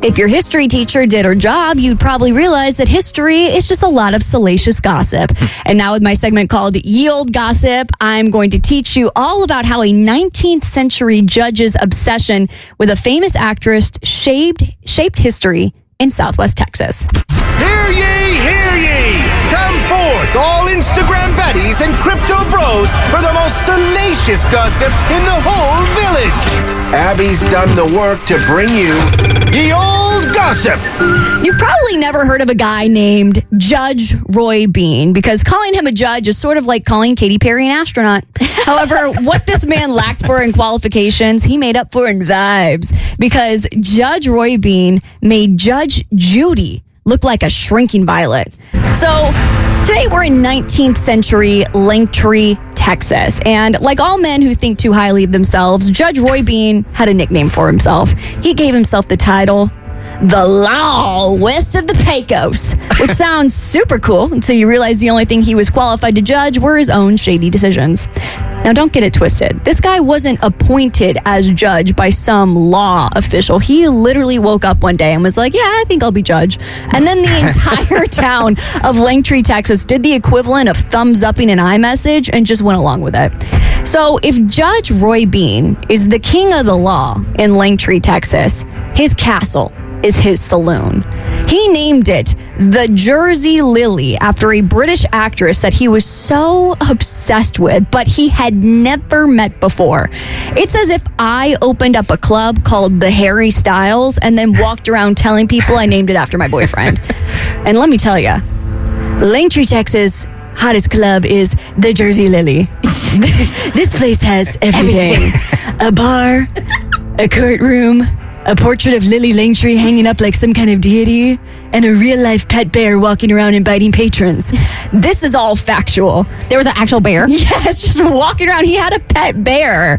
If your history teacher did her job, you'd probably realize that history is just a lot of salacious gossip. And now with my segment called Ye Olde Gossip, I'm going to teach you all about how a 19th century judge's obsession with a famous actress shaped history in Southwest Texas. Hear ye, hear ye! Come forth, all Instagram baddies and crypto bros, for the most salacious gossip in the whole village. Abby's done the work to bring you Ye Olde Gossip. You've probably never heard of a guy named Judge Roy Bean, because calling him a judge is sort of like calling Katy Perry an astronaut. However, what this man lacked for in qualifications, he made up for in vibes, because Judge Roy Bean made Judge Judy look like a shrinking violet. So today we're in 19th century Langtree, Texas. And like all men who think too highly of themselves, Judge Roy Bean had a nickname for himself. He gave himself the title, the Law West of the Pecos, which sounds super cool until you realize the only thing he was qualified to judge were his own shady decisions. Now, don't get it twisted. This guy wasn't appointed as judge by some law official. He literally woke up one day and was like, yeah, I think I'll be judge. And then the entire town of Langtree, Texas did the equivalent of thumbs upping an iMessage and just went along with it. So if Judge Roy Bean is the king of the law in Langtree, Texas, his castle is his saloon. He named it the Jersey Lily after a British actress that he was so obsessed with, but he had never met before. It's as if I opened up a club called the Harry Styles and then walked around telling people I named it after my boyfriend. And let me tell you, Langtree, Texas, hottest club is the Jersey Lily. This place has everything. A bar, a courtroom, a portrait of Lily Langtree hanging up like some kind of deity, and a real-life pet bear walking around inviting patrons. This is all factual. There was an actual bear? Yes, just walking around. He had a pet bear.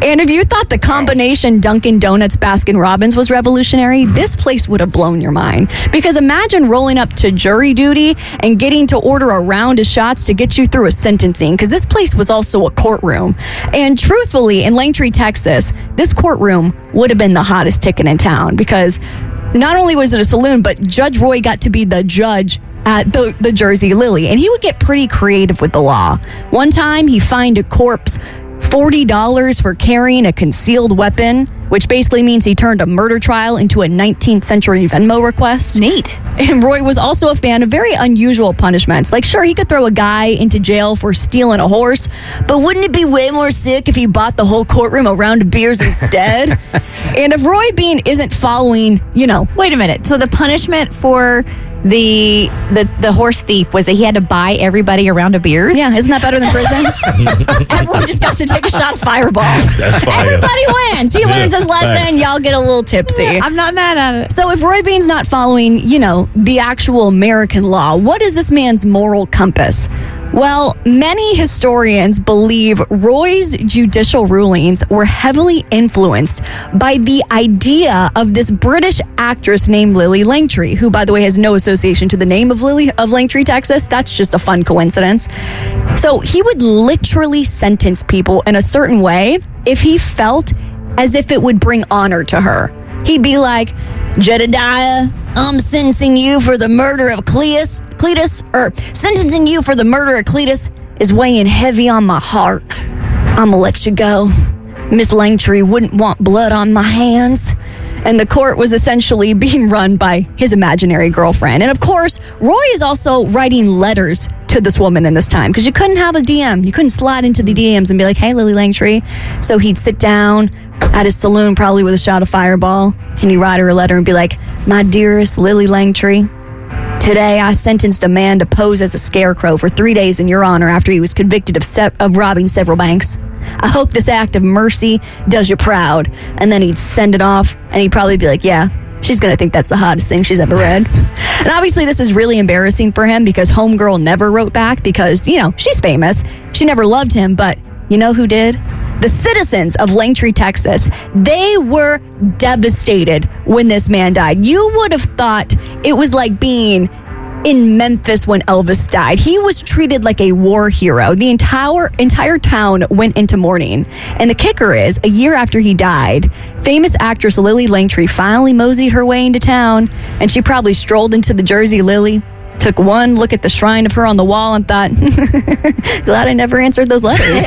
And if you thought the combination Dunkin' Donuts Baskin Robbins was revolutionary, this place would have blown your mind. Because imagine rolling up to jury duty and getting to order a round of shots to get you through a sentencing, because this place was also a courtroom. And truthfully, in Langtree, Texas, this courtroom would have been the hottest ticket in town, because not only was it a saloon, but Judge Roy got to be the judge at the Jersey Lily, and he would get pretty creative with the law. One time, he fined a corpse $40 for carrying a concealed weapon, which basically means he turned a murder trial into a 19th century Venmo request. Neat. And Roy was also a fan of very unusual punishments. Like, sure, he could throw a guy into jail for stealing a horse, but wouldn't it be way more sick if he bought the whole courtroom a round of beers instead? And if Roy Bean isn't following, Wait a minute. So the punishment for the horse thief was that he had to buy everybody a round of beers? Yeah, isn't that better than prison? Everyone just got to take a shot of Fireball. That's fire. Everybody wins. He learns his lesson. Y'all get a little tipsy. I'm not mad at it. So if Roy Bean's not following, the actual American law, what is this man's moral compass? Well, many historians believe Roy's judicial rulings were heavily influenced by the idea of this British actress named Lily Langtree, who, by the way, has no association to the name of Langtree, Texas. That's just a fun coincidence. So he would literally sentence people in a certain way if he felt as if it would bring honor to her. He'd be like, Jedediah, I'm sentencing you for the murder of Cletus, or sentencing you for the murder of Cletus is weighing heavy on my heart. I'm gonna let you go. Miss Langtree wouldn't want blood on my hands. And the court was essentially being run by his imaginary girlfriend. And of course, Roy is also writing letters to this woman in this time, because you couldn't have a DM. You couldn't slide into the DMs and be like, hey, Lily Langtree. So he'd sit down at his saloon, probably with a shot of Fireball, and he'd write her a letter and be like, my dearest Lily Langtree, Today, I sentenced a man to pose as a scarecrow for 3 days in your honor after he was convicted of robbing several banks. I hope this act of mercy does you proud. And then he'd send it off, and he'd probably be like, yeah, she's going to think that's the hottest thing she's ever read. And obviously, this is really embarrassing for him because Homegirl never wrote back because, she's famous. She never loved him, but you know who did? The citizens of Langtree, Texas. They were devastated when this man died. You would have thought it was like being in Memphis when Elvis died. He was treated like a war hero. The entire town went into mourning. And the kicker is, a year after he died, famous actress Lily Langtree finally moseyed her way into town, and she probably strolled into the Jersey Lily, took one look at the shrine of her on the wall and thought, glad I never answered those letters.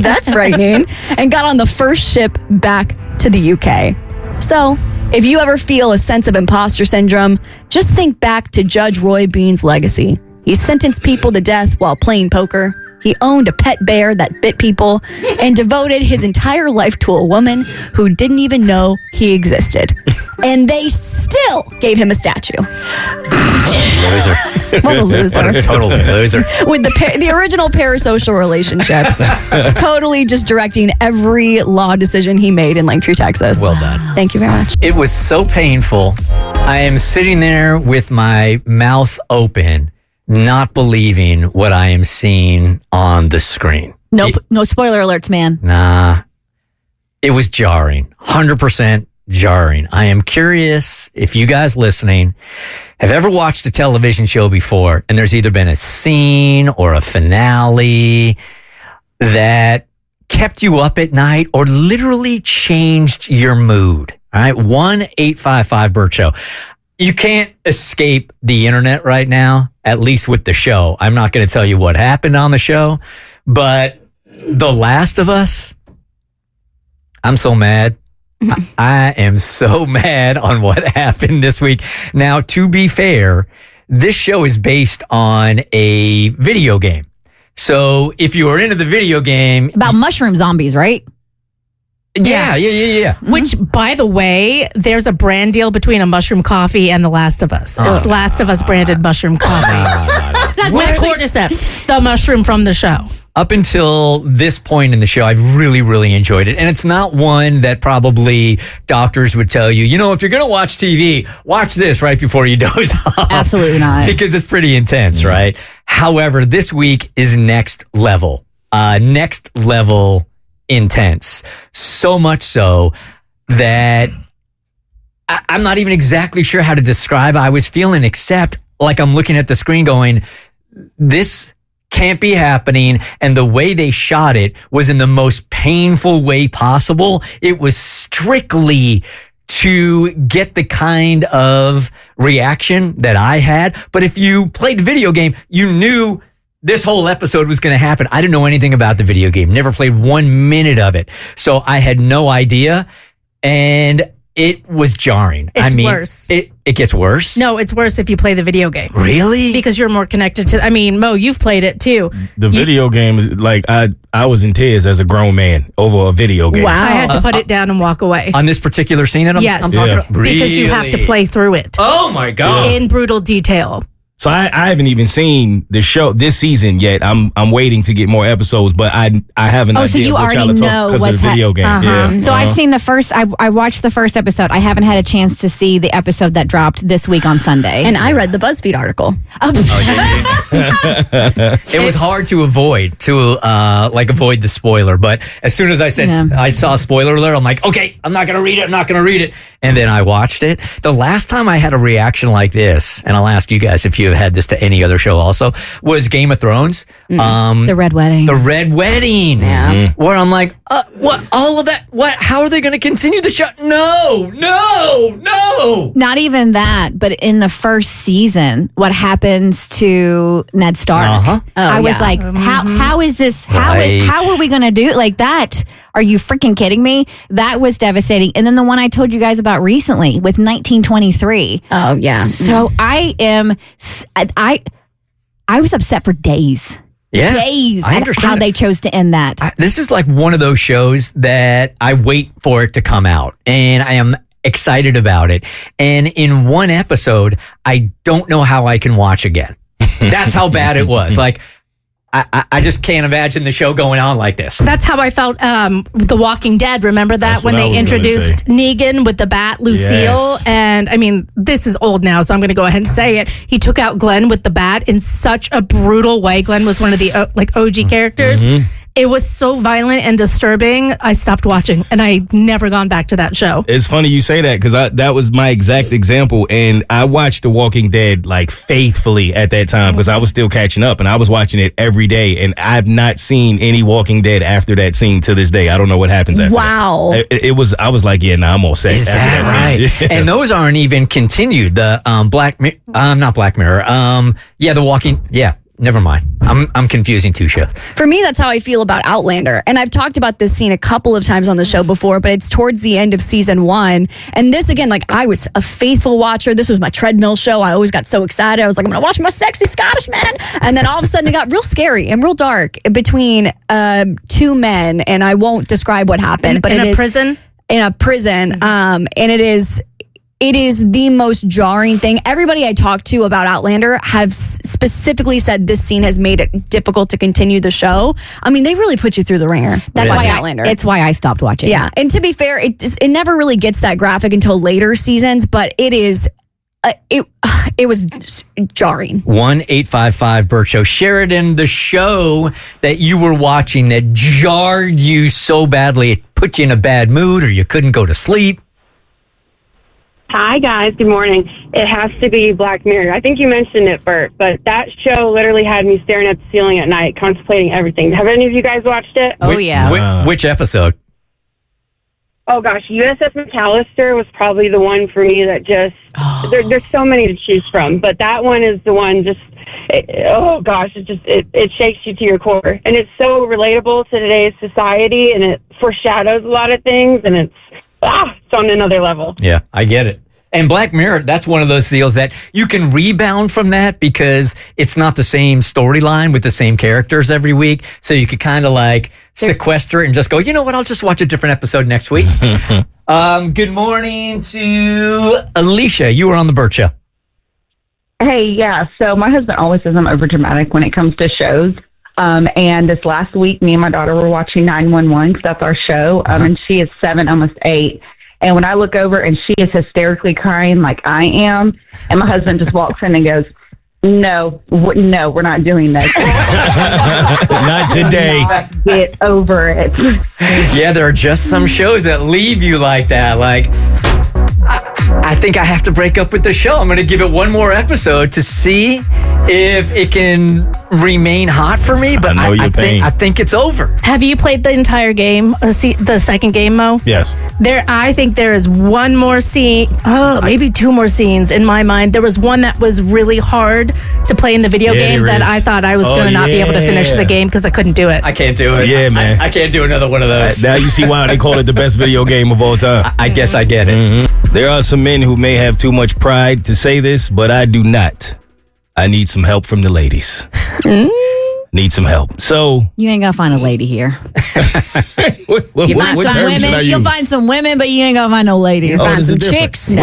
That's frightening. And got on the first ship back to the UK. So, if you ever feel a sense of imposter syndrome, just think back to Judge Roy Bean's legacy. He sentenced people to death while playing poker. He owned a pet bear that bit people and devoted his entire life to a woman who didn't even know he existed. And they still gave him a statue. Loser. What a loser. What a total loser. With the original parasocial relationship. Totally just directing every law decision he made in Langtree, Texas. Well done. Thank you very much. It was so painful. I am sitting there with my mouth open, not believing what I am seeing on the screen. Nope. No spoiler alerts, man. Nah. It was jarring. 100% jarring. I am curious if you guys listening have ever watched a television show before and there's either been a scene or a finale that kept you up at night or literally changed your mood. All right. 1-855-BERT Show. You can't escape the internet right now, at least with the show. I'm not going to tell you what happened on the show, but The Last of Us, I'm so mad. I am so mad on what happened this week. Now, to be fair, this show is based on a video game. So if you are into the video game... About mushroom zombies, right? Yeah. Which, by the way, there's a brand deal between a mushroom coffee and The Last of Us. It's Last of Us branded mushroom coffee. With cordyceps, the mushroom from the show. Up until this point in the show, I've really, really enjoyed it. And it's not one that probably doctors would tell you, if you're going to watch TV, watch this right before you doze off. Absolutely not. Because it's pretty intense, right? However, this week is next level. Next level intense. So much so that I'm not even exactly sure how to describe how I was feeling, except like I'm looking at the screen going, this can't be happening. And the way they shot it was in the most painful way possible. It was strictly to get the kind of reaction that I had. But if you played the video game, you knew this whole episode was going to happen. I didn't know anything about the video game. Never played 1 minute of it. So I had no idea. And it was jarring. It's worse. It gets worse? No, it's worse if you play the video game. Really? Because you're more connected to... Mo, you've played it too. The video game is like, I was in tears as a grown man over a video game. Wow. I had to put it down and walk away. On this particular scene that I'm talking about? Because you have to play through it. Oh my God. In brutal detail. So I haven't even seen the show this season yet. I'm waiting to get more episodes, but I have an idea. So you of what already y'all know because what's of the video game. Yeah. So I've seen the first. I watched the first episode. I haven't had a chance to see the episode that dropped this week on Sunday. And I read the BuzzFeed article. It was hard to avoid the spoiler, but as soon as I said I saw spoiler alert, I'm like, okay, I'm not gonna read it. And then I watched it. The last time I had a reaction like this, and I'll ask you guys if you have had this to any other show also, was Game of Thrones. The Red Wedding. The Red Wedding. Yeah. Where I'm like, what? All of that? What? How are they going to continue the show? No. Not even that, but in the first season, what happens to Ned Stark? I was like, how is this? Right. How are we going to do it like that? Are you freaking kidding me? That was devastating. And then the one I told you guys about recently with 1923. Oh, yeah. So I was upset for days. Yeah, Days I at understand how they chose to end that. This is like one of those shows that I wait for it to come out, and I am excited about it. And in one episode, I don't know how I can watch again. That's how bad it was. Like, I just can't imagine the show going on like this. That's how I felt The Walking Dead. Remember that when they introduced Negan with the bat, Lucille? Yes. And I mean, this is old now, so I'm going to go ahead and say it. He took out Glenn with the bat in such a brutal way. Glenn was one of the OG characters. Mm-hmm. It was so violent and disturbing. I stopped watching, and I've never gone back to that show. It's funny you say that because that was my exact example, and I watched The Walking Dead like faithfully at that time because I was still catching up, and I was watching it every day, and I've not seen any Walking Dead after that scene to this day. I don't know what happens after. Wow. That. It was. I was like, yeah, nah, I'm all set. Is that right? Yeah. And those aren't even continued. The not Black Mirror. The Walking. Yeah. Never mind. I'm confusing two shows. For me, that's how I feel about Outlander. And I've talked about this scene a couple of times on the show before, but it's towards the end of season 1. And this, again, like, I was a faithful watcher. This was my treadmill show. I always got so excited. I was like, I'm going to watch my sexy Scottish man. And then all of a sudden it got real scary and real dark between two men. And I won't describe what happened. But in a prison? In a prison. And it is the most jarring thing. Everybody I talked to about Outlander have specifically said this scene has made it difficult to continue the show. I mean, they really put you through the ringer. That's why Outlander. It's why I stopped watching. Yeah, and to be fair, it never really gets that graphic until later seasons, but it is. It was jarring. 1-855-BERT Show. Sheridan, the show that you were watching that jarred you so badly, it put you in a bad mood, or you couldn't go to sleep. Hi, guys. Good morning. It has to be Black Mirror. I think you mentioned it, Bert, but that show literally had me staring at the ceiling at night, contemplating everything. Have any of you guys watched it? Oh, yeah. Which episode? Oh, gosh. USS McAllister was probably the one for me that just... There's so many to choose from, but that one is the one it shakes you to your core. And it's so relatable to today's society, and it foreshadows a lot of things, and it's on another level. Yeah, I get it. And Black Mirror, that's one of those deals that you can rebound from that because it's not the same storyline with the same characters every week. So you could kind of like sequester it and just go, you know what, I'll just watch a different episode next week. Good morning to Alicia. You were on the Bert Show. Hey, yeah. So my husband always says I'm overdramatic when it comes to shows. And this last week, me and my daughter were watching 911 because that's our show. And she is 7, almost 8. And when I look over and she is hysterically crying like I am, and my husband just walks in and goes, no, we're not doing this. Not today. Get over it. Yeah, there are just some shows that leave you like that. Like, I think I have to break up with the show. I'm going to give it one more episode to see if it can remain hot for me. But I think it's over. Have you played the entire game, the second game, Mo? Yes. I think there is one more scene, maybe 2 more scenes in my mind. There was one that was really hard to play in the video game that I thought I was going to not be able to finish the game because I couldn't do it. I can't do it. Yeah, man. I can't do another one of those. Now you see why they call it the best video game of all time. I guess I get it. Mm-hmm. There are some men who may have too much pride to say this, but I do not. I need some help from the ladies. Need some help. So you ain't gonna find a lady here. You'll find some women, but you ain't gonna find no ladies. You'll find some chicks.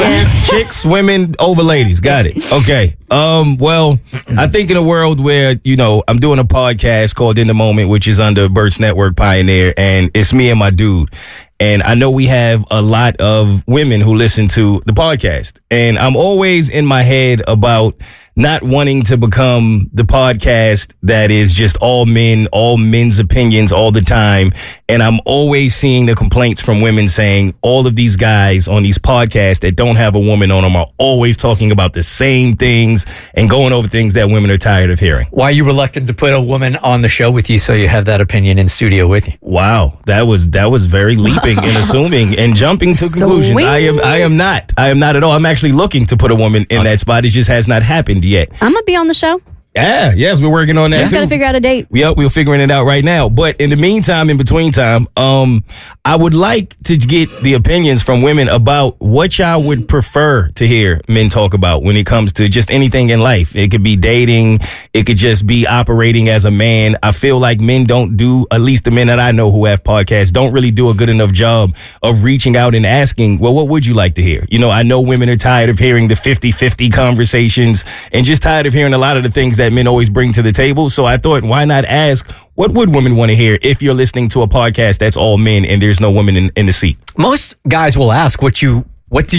Chicks, women over ladies. Got it. Okay. Well, I think in a world where, I'm doing a podcast called In the Moment, which is under Bert's Network Pioneer, and it's me and my dude. And I know we have a lot of women who listen to the podcast. And I'm always in my head about not wanting to become the podcast that is just all men, all men's opinions all the time. And I'm always seeing the complaints from women saying all of these guys on these podcasts that don't have a woman on them are always talking about the same things and going over things that women are tired of hearing. Why are you reluctant to put a woman on the show with you so you have that opinion in studio with you? Wow. That was very leaping and assuming and jumping to conclusions. I am not at all. I'm actually looking to put a woman in that spot. It just has not happened yet. I'm going to be on the show. Yeah, yes, we're working on that. Just got to figure out a date. Yep, we're figuring it out right now. But in the meantime, in between time, I would like to get the opinions from women about what y'all would prefer to hear men talk about when it comes to just anything in life. It could be dating. It could just be operating as a man. I feel like men don't do, at least the men that I know who have podcasts, don't really do a good enough job of reaching out and asking, well, what would you like to hear? You know, I know women are tired of hearing the 50-50 conversations and just tired of hearing a lot of the things that men always bring to the table. So I thought, why not ask, what would women want to hear if you're listening to a podcast that's all men and there's no women in the seat? Most guys will ask, what do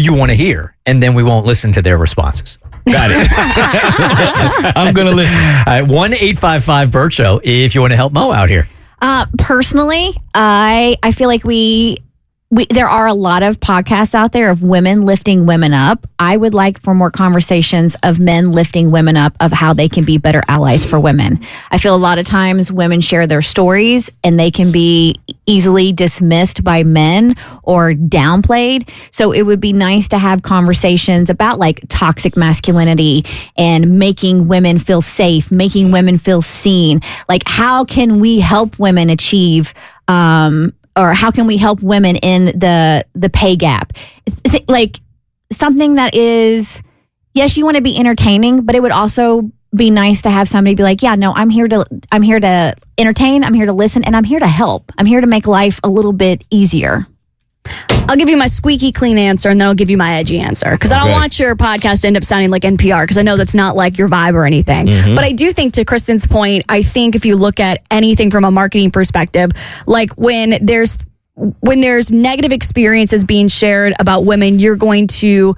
you want to hear? And then we won't listen to their responses. Got it. I'm going to listen. All right, 1-855-BERT Show if you want to help Mo out here. Personally, I feel like there are a lot of podcasts out there of women lifting women up. I would like for more conversations of men lifting women up of how they can be better allies for women. I feel a lot of times women share their stories and they can be easily dismissed by men or downplayed. So it would be nice to have conversations about like toxic masculinity and making women feel safe, making women feel seen. Like, how can we help women achieve, or how can we help women in the pay gap? Like something that is, yes, you want to be entertaining, but it would also be nice to have somebody be like, yeah, no, I'm here to entertain, I'm here to listen, and I'm here to help. I'm here to make life a little bit easier. I'll give you my squeaky clean answer and then I'll give you my edgy answer. Because I don't want your podcast to end up sounding like NPR, because I know that's not like your vibe or anything. But I do think, to Kristen's point, I think if you look at anything from a marketing perspective, like when there's negative experiences being shared about women, you're going to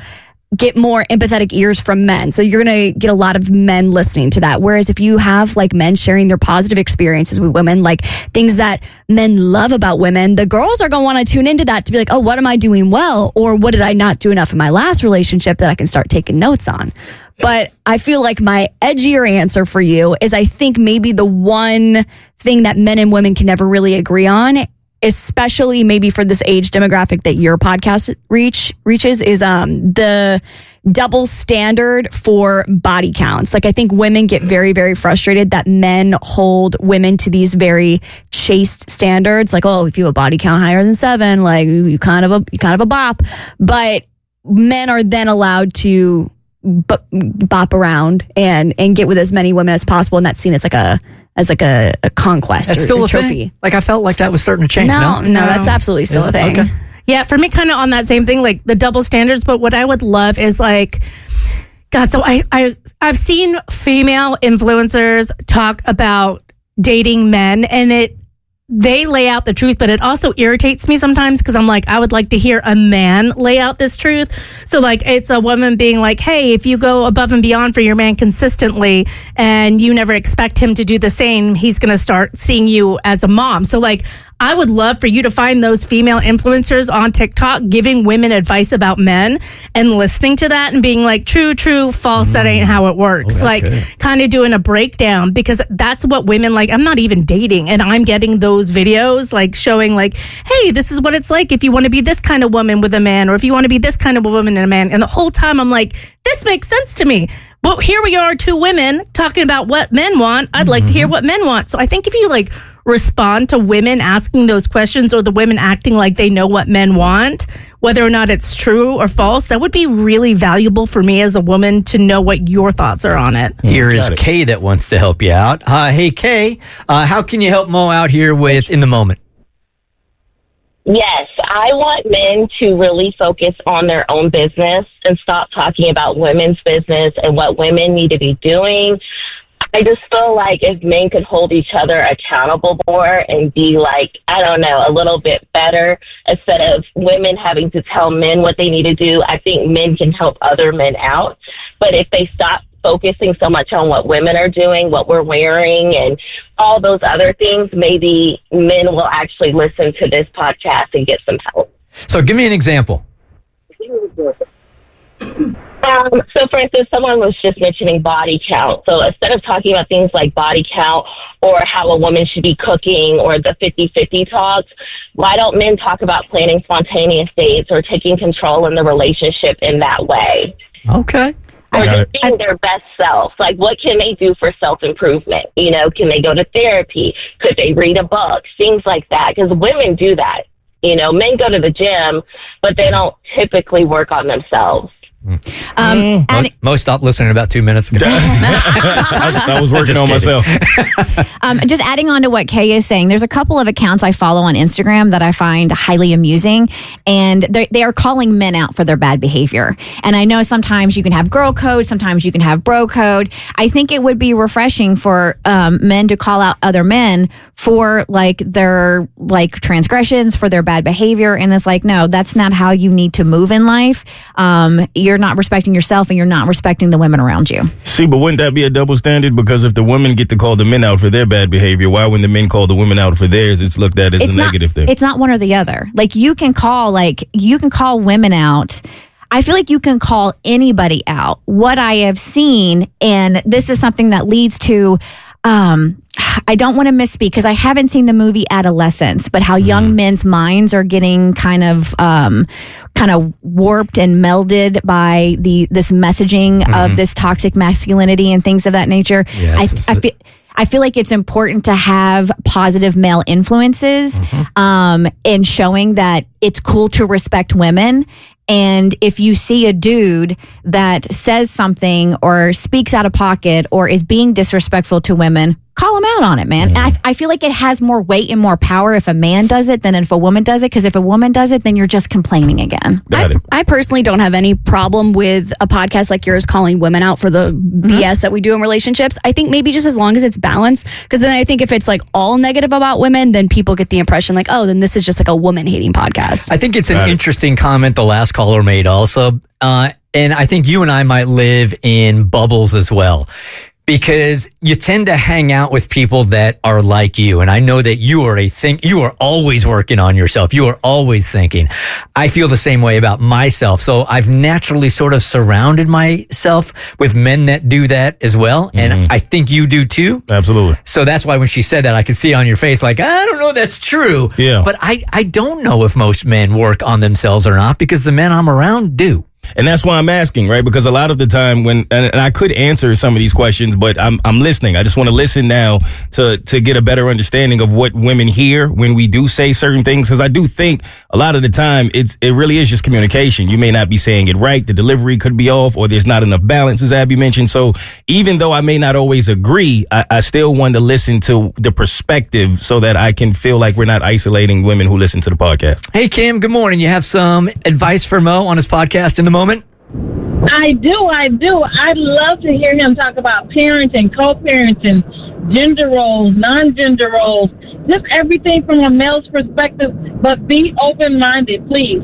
get more empathetic ears from men. So you're going to get a lot of men listening to that. Whereas if you have like men sharing their positive experiences with women, like things that men love about women, the girls are going to want to tune into that to be like, oh, what am I doing well? Or what did I not do enough in my last relationship that I can start taking notes on? But I feel like my edgier answer for you is, I think maybe the one thing that men and women can never really agree on, especially maybe for this age demographic that your podcast reaches, is the double standard for body counts. Like, I think women get very, very frustrated that men hold women to these very chaste standards. Like, oh, if you have a body count higher than 7, like you kind of a bop. But men are then allowed to bop around and get with as many women as possible, and that's seen as like a conquest. That's still a trophy. Thing? Like, I felt like that was starting to change. No, that's absolutely still a thing. Okay. Yeah, for me, kind of on that same thing, like the double standards. But what I would love is like, God, so I've seen female influencers talk about dating men, and they lay out the truth, but it also irritates me sometimes, because I'm like, I would like to hear a man lay out this truth. So like, it's a woman being like, hey, if you go above and beyond for your man consistently and you never expect him to do the same, he's going to start seeing you as a mom. So like, I would love for you to find those female influencers on TikTok giving women advice about men and listening to that and being like, true, false, that ain't how it works. Like, kind of doing a breakdown, because that's what women like. I'm not even dating, and I'm getting those videos like showing like, hey, this is what it's like if you want to be this kind of woman with a man, or if you want to be this kind of woman and a man. And the whole time I'm like, this makes sense to me. But here we are, 2 women talking about what men want. I'd like to hear what men want. So I think if you like respond to women asking those questions, or the women acting like they know what men want, whether or not it's true or false, that would be really valuable for me as a woman to know what your thoughts are on it. Here is Kay that wants to help you out. Hey, Kay, how can you help Mo out here with In the Moment? Yes, I want men to really focus on their own business and stop talking about women's business and what women need to be doing. I just feel like if men could hold each other accountable more and be like, I don't know, a little bit better, instead of women having to tell men what they need to do, I think men can help other men out. But if they stop focusing so much on what women are doing, what we're wearing, and all those other things, maybe men will actually listen to this podcast and get some help. So give me an example. So, for instance, someone was just mentioning body count. So instead of talking about things like body count or how a woman should be cooking or the 50-50 talks, why don't men talk about planning spontaneous dates or taking control in the relationship in that way? Okay. Or just being their best self. Like, what can they do for self-improvement? You know, can they go to therapy? Could they read a book? Things like that. Because women do that. You know, men go to the gym, but they don't typically work on themselves. Mo stopped listening in about 2 minutes ago. I was working on myself. Just adding on to what Kay is saying, there's a couple of accounts I follow on Instagram that I find highly amusing, and they are calling men out for their bad behavior. And I know sometimes you can have girl code, sometimes you can have bro code. I think it would be refreshing for men to call out other men for like their like transgressions, for their bad behavior. And it's like, no, that's not how you need to move in life. You're not respecting yourself and you're not respecting the women around you. See, but wouldn't that be a double standard? Because if the women get to call the men out for their bad behavior, why when the men call the women out for theirs, it's looked at as a negative thing? It's not one or the other. Like you can call women out. I feel like you can call anybody out. What I have seen, and this is something that leads to, I don't want to misspeak because I haven't seen the movie Adolescence, but how young men's minds are getting kind of warped and melded by this messaging of this toxic masculinity and things of that nature. Yes, I feel like it's important to have positive male influences in showing that it's cool to respect women. And if you see a dude that says something or speaks out of pocket or is being disrespectful to women, call him out on it, man. And I feel like it has more weight and more power if a man does it than if a woman does it. Because if a woman does it, then you're just complaining again. I personally don't have any problem with a podcast like yours calling women out for the BS that we do in relationships. I think maybe just as long as it's balanced. Because then I think if it's like all negative about women, then people get the impression like, oh, then this is just like a woman hating podcast. I think it's an interesting comment the last caller made also. And I think you and I might live in bubbles as well. Because you tend to hang out with people that are like you. And I know that you are always working on yourself. You are always thinking. I feel the same way about myself. So I've naturally sort of surrounded myself with men that do that as well. And I think you do too. Absolutely. So that's why when she said that, I could see on your face, like, I don't know, that's true. Yeah. But I don't know if most men work on themselves or not, because the men I'm around do. And that's why I'm asking, right? Because a lot of the time and I could answer some of these questions, but I'm listening. I just want to listen now to get a better understanding of what women hear when we do say certain things. Because I do think a lot of the time it really is just communication. You may not be saying it right. The delivery could be off, or there's not enough balance, as Abby mentioned. So even though I may not always agree, I still want to listen to the perspective so that I can feel like we're not isolating women who listen to the podcast. Hey, Kim, good morning. You have some advice for Mo on his podcast in the moment? I do. I'd love to hear him talk about parenting, co-parenting, gender roles, non-gender roles, just everything from a male's perspective, but be open-minded, please.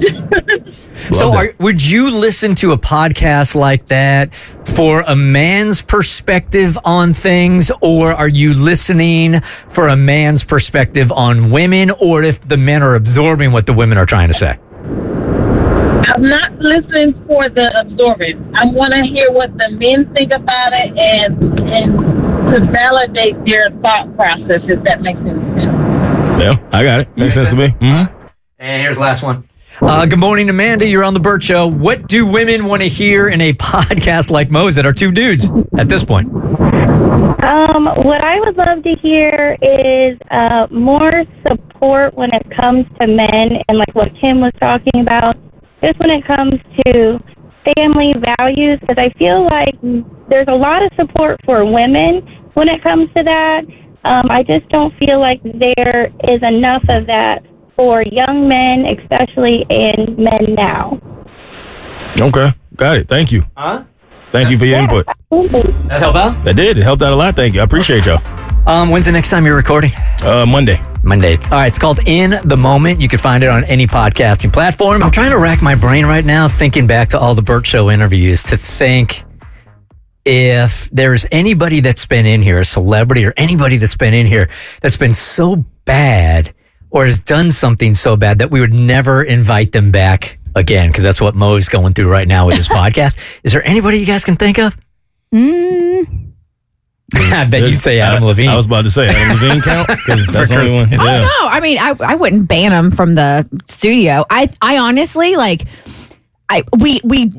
So would you listen to a podcast like that for a man's perspective on things, or are you listening for a man's perspective on women, or if the men are absorbing what the women are trying to say? I'm not listening for the absorbance. I want to hear what the men think about it and to validate their thought process, if that makes any sense. Yeah, I got it. Makes sense to me. Mm-hmm. And here's the last one. Good morning, Amanda. You're on the Bert Show. What do women want to hear in a podcast like Mo's that are two dudes at this point? What I would love to hear is more support when it comes to men, and like what Kim was talking about, just when it comes to family values, because I feel like there's a lot of support for women when it comes to that. I just don't feel like there is enough of that for young men, especially in men now. Okay, got it. Thank you. Thank you for your input. That help out? That did. It helped out a lot. Thank you. I appreciate y'all. When's the next time you're recording? Monday. All right, it's called In the Moment. You can find it on any podcasting platform. I'm trying to rack my brain right now, thinking back to all the Bert Show interviews, to think if there's anybody that's been in here, a celebrity or anybody that's been in here that's been so bad or has done something so bad that we would never invite them back again, because that's what Mo's going through right now with his podcast. Is there anybody you guys can think of? I bet you'd say Adam Levine. I was about to say Adam Levine count, because that's the only one. Yeah. Oh no, I mean I wouldn't ban him from the studio. I honestly we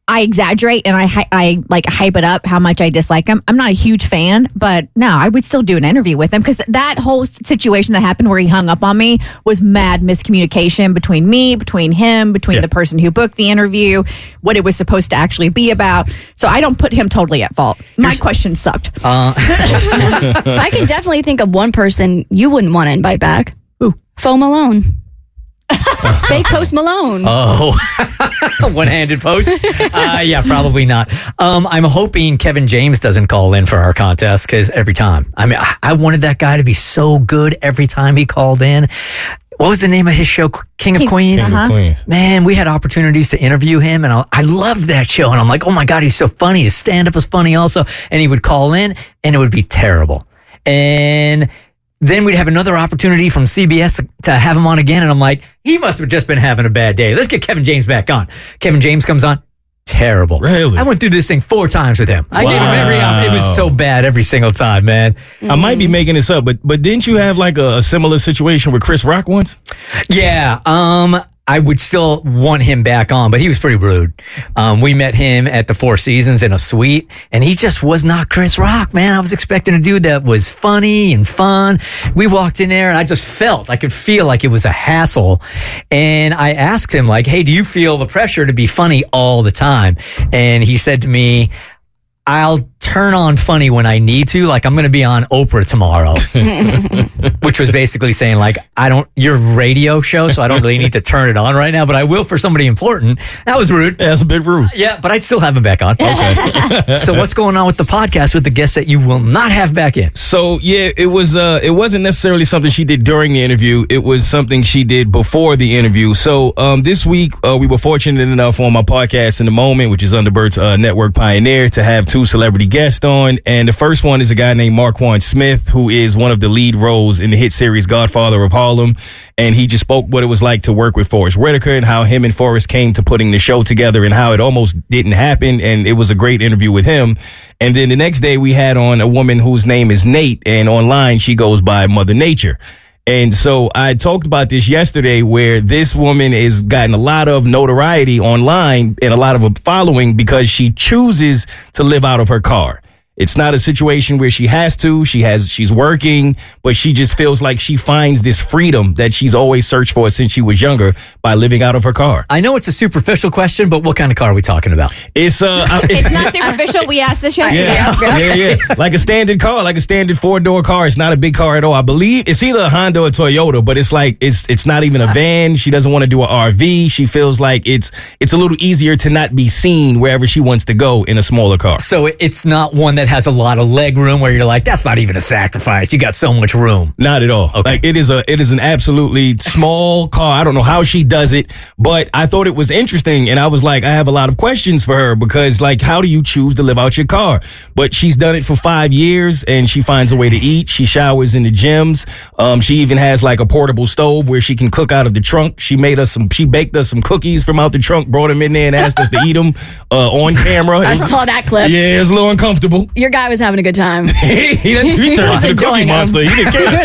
I exaggerate and I like hype it up how much I dislike him. I'm not a huge fan, but no, I would still do an interview with him because that whole situation that happened where he hung up on me was mad miscommunication between me, between him, between the person who booked the interview, what it was supposed to actually be about. So I don't put him totally at fault. My question sucked. I can definitely think of one person you wouldn't want to invite back. Who? Faux Malone. Fake Post Malone. Oh, one-handed post? Yeah, probably not. I'm hoping Kevin James doesn't call in for our contest because every time, I mean, I wanted that guy to be so good every time he called in. What was the name of his show? King of Queens? King of Queens. Man, we had opportunities to interview him, and I loved that show. And I'm like, oh my God, he's so funny. His stand-up was funny also. And he would call in, and it would be terrible. And then we'd have another opportunity from CBS to have him on again. And I'm like, he must have just been having a bad day. Let's get Kevin James back on. Kevin James comes on. Terrible. Really? I went through this thing 4 times with him. I gave him every option. It was so bad every single time, man. I might be making this up, but didn't you have like a similar situation with Chris Rock once? Yeah. I would still want him back on, but he was pretty rude. We met him at the Four Seasons in a suite, and he just was not Chris Rock, man. I was expecting a dude that was funny and fun. We walked in there, and I could feel like it was a hassle. And I asked him, like, hey, do you feel the pressure to be funny all the time? And he said to me, I'll turn on funny when I need to. Like, I'm going to be on Oprah tomorrow, which was basically saying, like, your radio show, so I don't really need to turn it on right now, but I will for somebody important. That was rude. Yeah, that's a bit rude. Yeah, but I'd still have him back on. Okay. So what's going on with the podcast with the guests that you will not have back in? So, yeah, it wasn't necessarily something she did during the interview. It was something she did before the interview. So, this week, we were fortunate enough on my podcast In the Moment, which is under Bert's Network Pioneer, to have 2 celebrity guest on, and the first one is a guy named Marquand Smith, who is one of the lead roles in the hit series Godfather of Harlem, and he just spoke what it was like to work with Forrest Whitaker and how him and Forrest came to putting the show together and how it almost didn't happen, and it was a great interview with him. And then the next day we had on a woman whose name is Nate, and online she goes by Mother Nature. And so I talked about this yesterday, where this woman has gotten a lot of notoriety online and a lot of a following because she chooses to live out of her car. It's not a situation where she has to. She's working, but she just feels like she finds this freedom that she's always searched for since she was younger by living out of her car. I know it's a superficial question, but what kind of car are we talking about? It's not superficial. We asked this yesterday. Yeah. Like a standard car, like a standard 4-door car. It's not a big car at all. I believe it's either a Honda or Toyota, but it's like it's not even a van. She doesn't want to do an RV. She feels like it's a little easier to not be seen wherever she wants to go in a smaller car. So it's not one that has a lot of leg room where you're like, that's not even a sacrifice. You got so much room. Not at all. Okay. Like it is an absolutely small car. I don't know how she does it, but I thought it was interesting, and I was like, I have a lot of questions for her because, like, how do you choose to live out your car? But she's done it for 5 years, and she finds a way to eat. She showers in the gyms. She even has like a portable stove where she can cook out of the trunk. She baked us some cookies from out the trunk, brought them in there, and asked us to eat them on camera. I saw that clip. Yeah, it's a little uncomfortable. Your guy was having a good time. he turned into the Cookie Monster. He didn't care.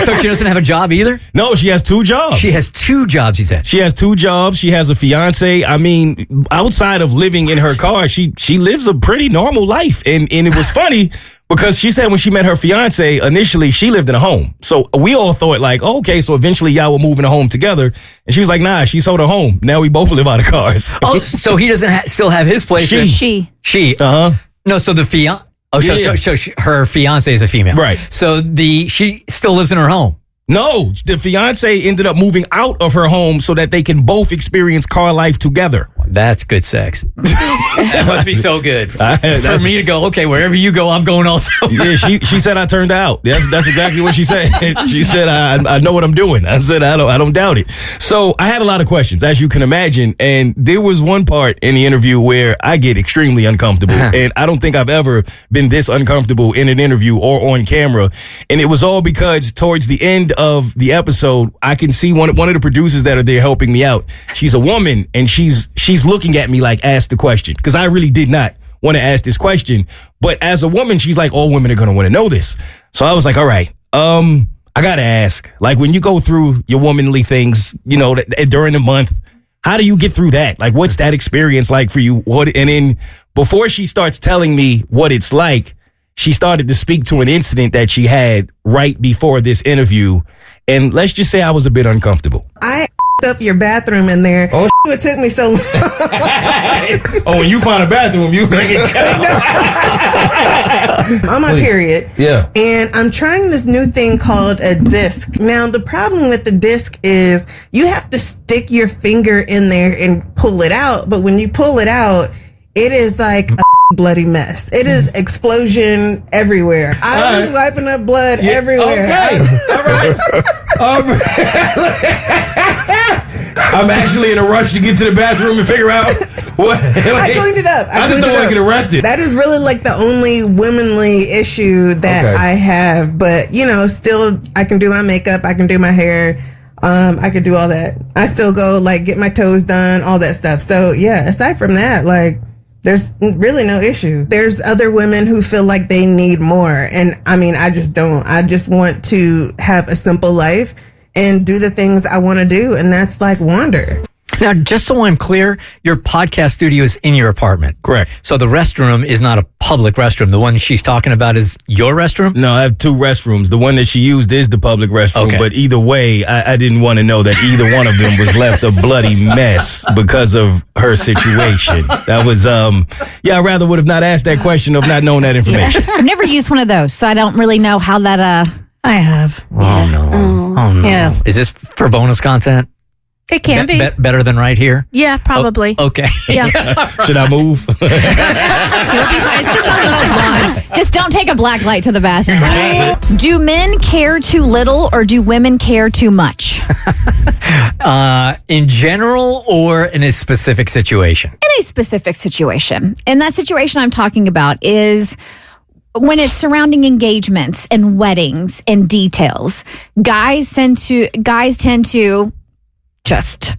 So she doesn't have a job either? No, she has 2 jobs. She has 2 jobs, he said. She has 2 jobs. She has a fiance. I mean, outside of living in her car, she lives a pretty normal life. And it was funny because she said when she met her fiance, initially she lived in a home. So we all thought like, oh, okay, so eventually y'all will move in a home together. And she was like, nah, she sold her home. Now we both live out of cars. Oh, so he doesn't still have his place? She. Uh-huh. No, so the fiance. Oh, so her fiance is a female. Right. So she still lives in her home. No, the fiance ended up moving out of her home so that they can both experience car life together. That's good sex. That must be so good. For me to go, okay, wherever you go, I'm going also. Yeah, she said I turned out. That's exactly what she said. She said I know what I'm doing. I said I don't doubt it. So I had a lot of questions, as you can imagine, and there was one part in the interview where I get extremely uncomfortable, and I don't think I've ever been this uncomfortable in an interview or on camera. And it was all because towards the end of the episode, I can see one of the producers that are there helping me out. She's a woman, and she's looking at me like, ask the question, because I really did not want to ask this question. But as a woman, she's like, all women are going to want to know this. So I was like, all right, I got to ask, like, when you go through your womanly things, you know, during the month, How do you get through that? Like, what's that experience like for you? And then before she starts telling me what it's like, she started to speak to an incident that she had right before this interview. And let's just say I was a bit uncomfortable. I up your bathroom in there. Oh, it took me so long. Oh, when you find a bathroom, you make it count. On my period. Yeah. And I'm trying this new thing called a disc. Now, the problem with the disc is you have to stick your finger in there and pull it out. But when you pull it out, it is like a bloody mess. It is explosion everywhere. I was wiping up blood everywhere. Okay. All right. I'm actually in a rush to get to the bathroom and figure out what. I cleaned it up. I just don't want to get arrested. That is really like the only womanly issue that I have. But, still, I can do my makeup. I can do my hair. I could do all that. I still go, get my toes done, all that stuff. So, yeah, aside from that, there's really no issue. There's other women who feel like they need more. And I just don't. I just want to have a simple life and do the things I want to do. And that's wander. Now, just so I'm clear, your podcast studio is in your apartment. Correct. So the restroom is not a public restroom. The one she's talking about is your restroom? No, I have two restrooms. The one that she used is the public restroom. Okay. But either way, I didn't want to know that either one of them was left a bloody mess because of her situation. That was, I rather would have not asked that question of not knowing that information. I've never used one of those, so I don't really know how that, I have. Oh, no. Oh, no. Yeah. Is this for bonus content? It can be. Better than right here? Yeah, probably. Okay. Yeah. Should I move? Just don't take a black light to the bathroom. Right? Do men care too little or do women care too much? In general or in a specific situation? In a specific situation. And that situation I'm talking about is when it's surrounding engagements and weddings and details. Guys tend to just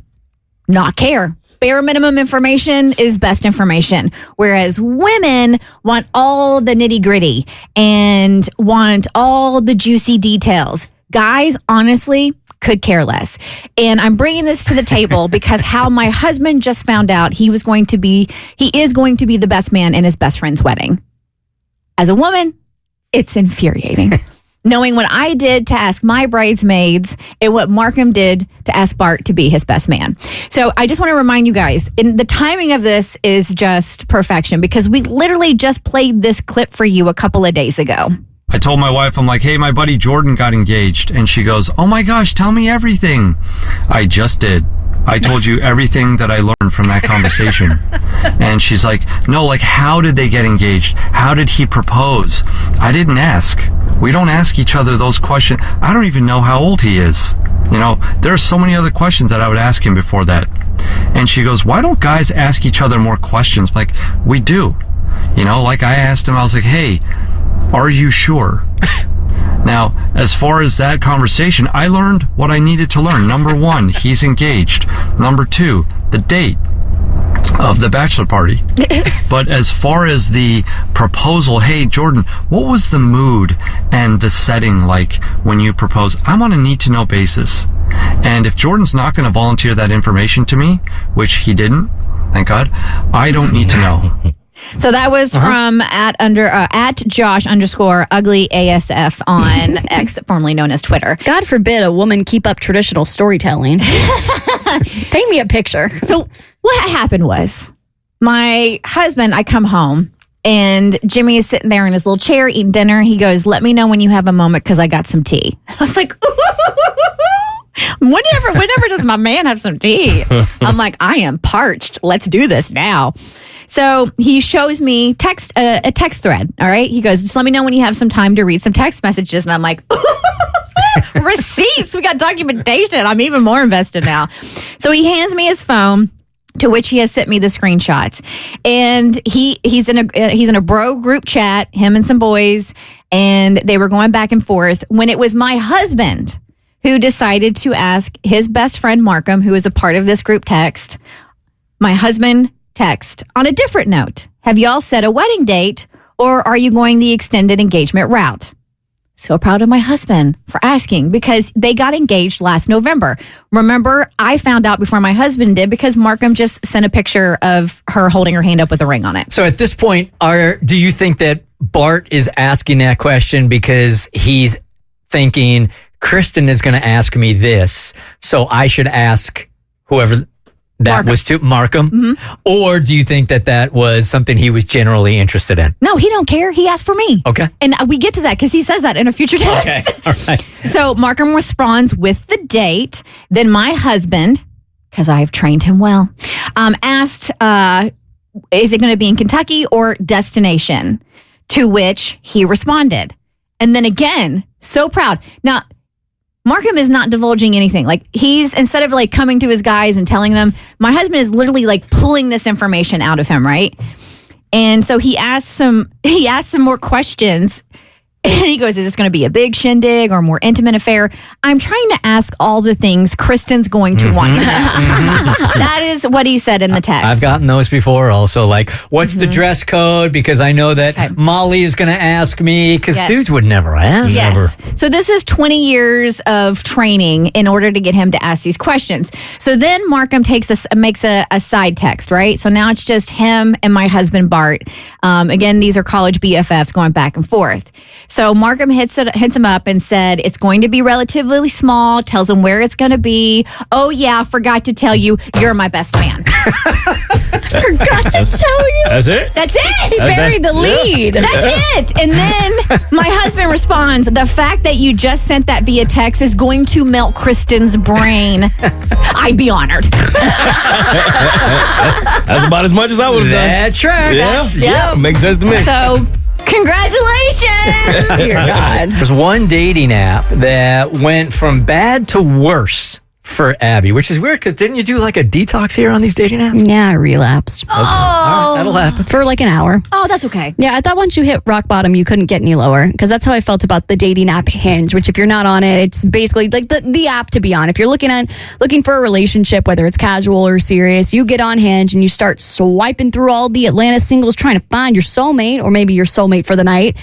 not care. Bare minimum information is best information. Whereas women want all the nitty gritty and want all the juicy details. Guys, honestly, could care less. And I'm bringing this to the table because how my husband just found out he is going to be the best man in his best friend's wedding. As a woman, it's infuriating. Knowing what I did to ask my bridesmaids and what Markham did to ask Bart to be his best man. So I just want to remind you guys, and the timing of this is just perfection because we literally just played this clip for you a couple of days ago. I told my wife, I'm like, hey, my buddy Jordan got engaged. And she goes, oh my gosh, tell me everything. I just did. I told you everything that I learned from that conversation. And she's like, no, how did they get engaged? How did he propose? I didn't ask. We don't ask each other those questions. I don't even know how old he is. There are so many other questions that I would ask him before that. And she goes, why don't guys ask each other more questions? I'm like, we do. I asked him, I was like, hey, are you sure? Now, as far as that conversation, I learned what I needed to learn. Number one, he's engaged. Number two, the date of the bachelor party. But as far as the proposal, hey, Jordan, what was the mood and the setting like when you proposed? I'm on a need-to-know basis. And if Jordan's not going to volunteer that information to me, which he didn't, thank God, I don't need to know. So that was from at Josh_ugly ASF on X, formerly known as Twitter. God forbid a woman keep up traditional storytelling. Paint me a picture. So what happened was my husband, I come home and Jimmy is sitting there in his little chair eating dinner. He goes, let me know when you have a moment because I got some tea. I was like, whenever does my man have some tea? I'm like, I am parched. Let's do this now. So he shows me a text thread. All right. He goes, just let me know when you have some time to read some text messages. And I'm like, receipts. We got documentation. I'm even more invested now. So he hands me his phone, to which he has sent me the screenshots. And he's in a bro group chat, him and some boys, and they were going back and forth when it was my husband who decided to ask his best friend Markham, who is a part of this group text. My husband text on a different note. Have y'all set a wedding date or are you going the extended engagement route? so proud of my husband for asking because they got engaged last November. Remember, I found out before my husband did because Markham just sent a picture of her holding her hand up with a ring on it. So at this point, do you think that Bart is asking that question because he's thinking Kristen is going to ask me this, so I should ask whoever that was to Markham? Mm-hmm. Or do you think that was something he was generally interested in? No, he don't care. He asked for me. Okay. And we get to that because he says that in a future text. Okay. All right. So Markham responds with the date. Then my husband, because I have trained him well, asked, is it going to be in Kentucky or destination? To which he responded. And then again, so proud. Now, Markham is not divulging anything. Like he's, instead of like coming to his guys and telling them, my husband is literally like pulling this information out of him, right? And so he asked some more questions. And he goes, is this going to be a big shindig or more intimate affair? I'm trying to ask all the things Kristen's going to want to know. That is what he said in the text. I've gotten those before also. Like, what's the dress code? Because I know that Molly is going to ask me because dudes would never ask. Yes. So this is 20 years of training in order to get him to ask these questions. So then Markham makes a side text, right? So now it's just him and my husband, Bart. Again, these are college BFFs going back and forth. So Markham hits him up and said, it's going to be relatively small, tells him where it's going to be. Oh, yeah, forgot to tell you, you're my best man. Forgot to tell you. That's it? That's it. He buried the lead. That's it. And then my husband responds, the fact that you just sent that via text is going to melt Kristen's brain. I'd be honored. That's about as much as I would have done. That tracks. Yeah. Makes sense to me. So, congratulations. Dear God. There's one dating app that went from bad to worse for Abby, which is weird because didn't you do like a detox here on these dating apps? Yeah, I relapsed. Okay. All right, that'll happen. For like an hour. Oh, that's okay. Yeah, I thought once you hit rock bottom, you couldn't get any lower because that's how I felt about the dating app Hinge, which if you're not on it, it's basically like the app to be on. If you're looking for a relationship, whether it's casual or serious, you get on Hinge and you start swiping through all the Atlanta singles trying to find your soulmate or maybe your soulmate for the night.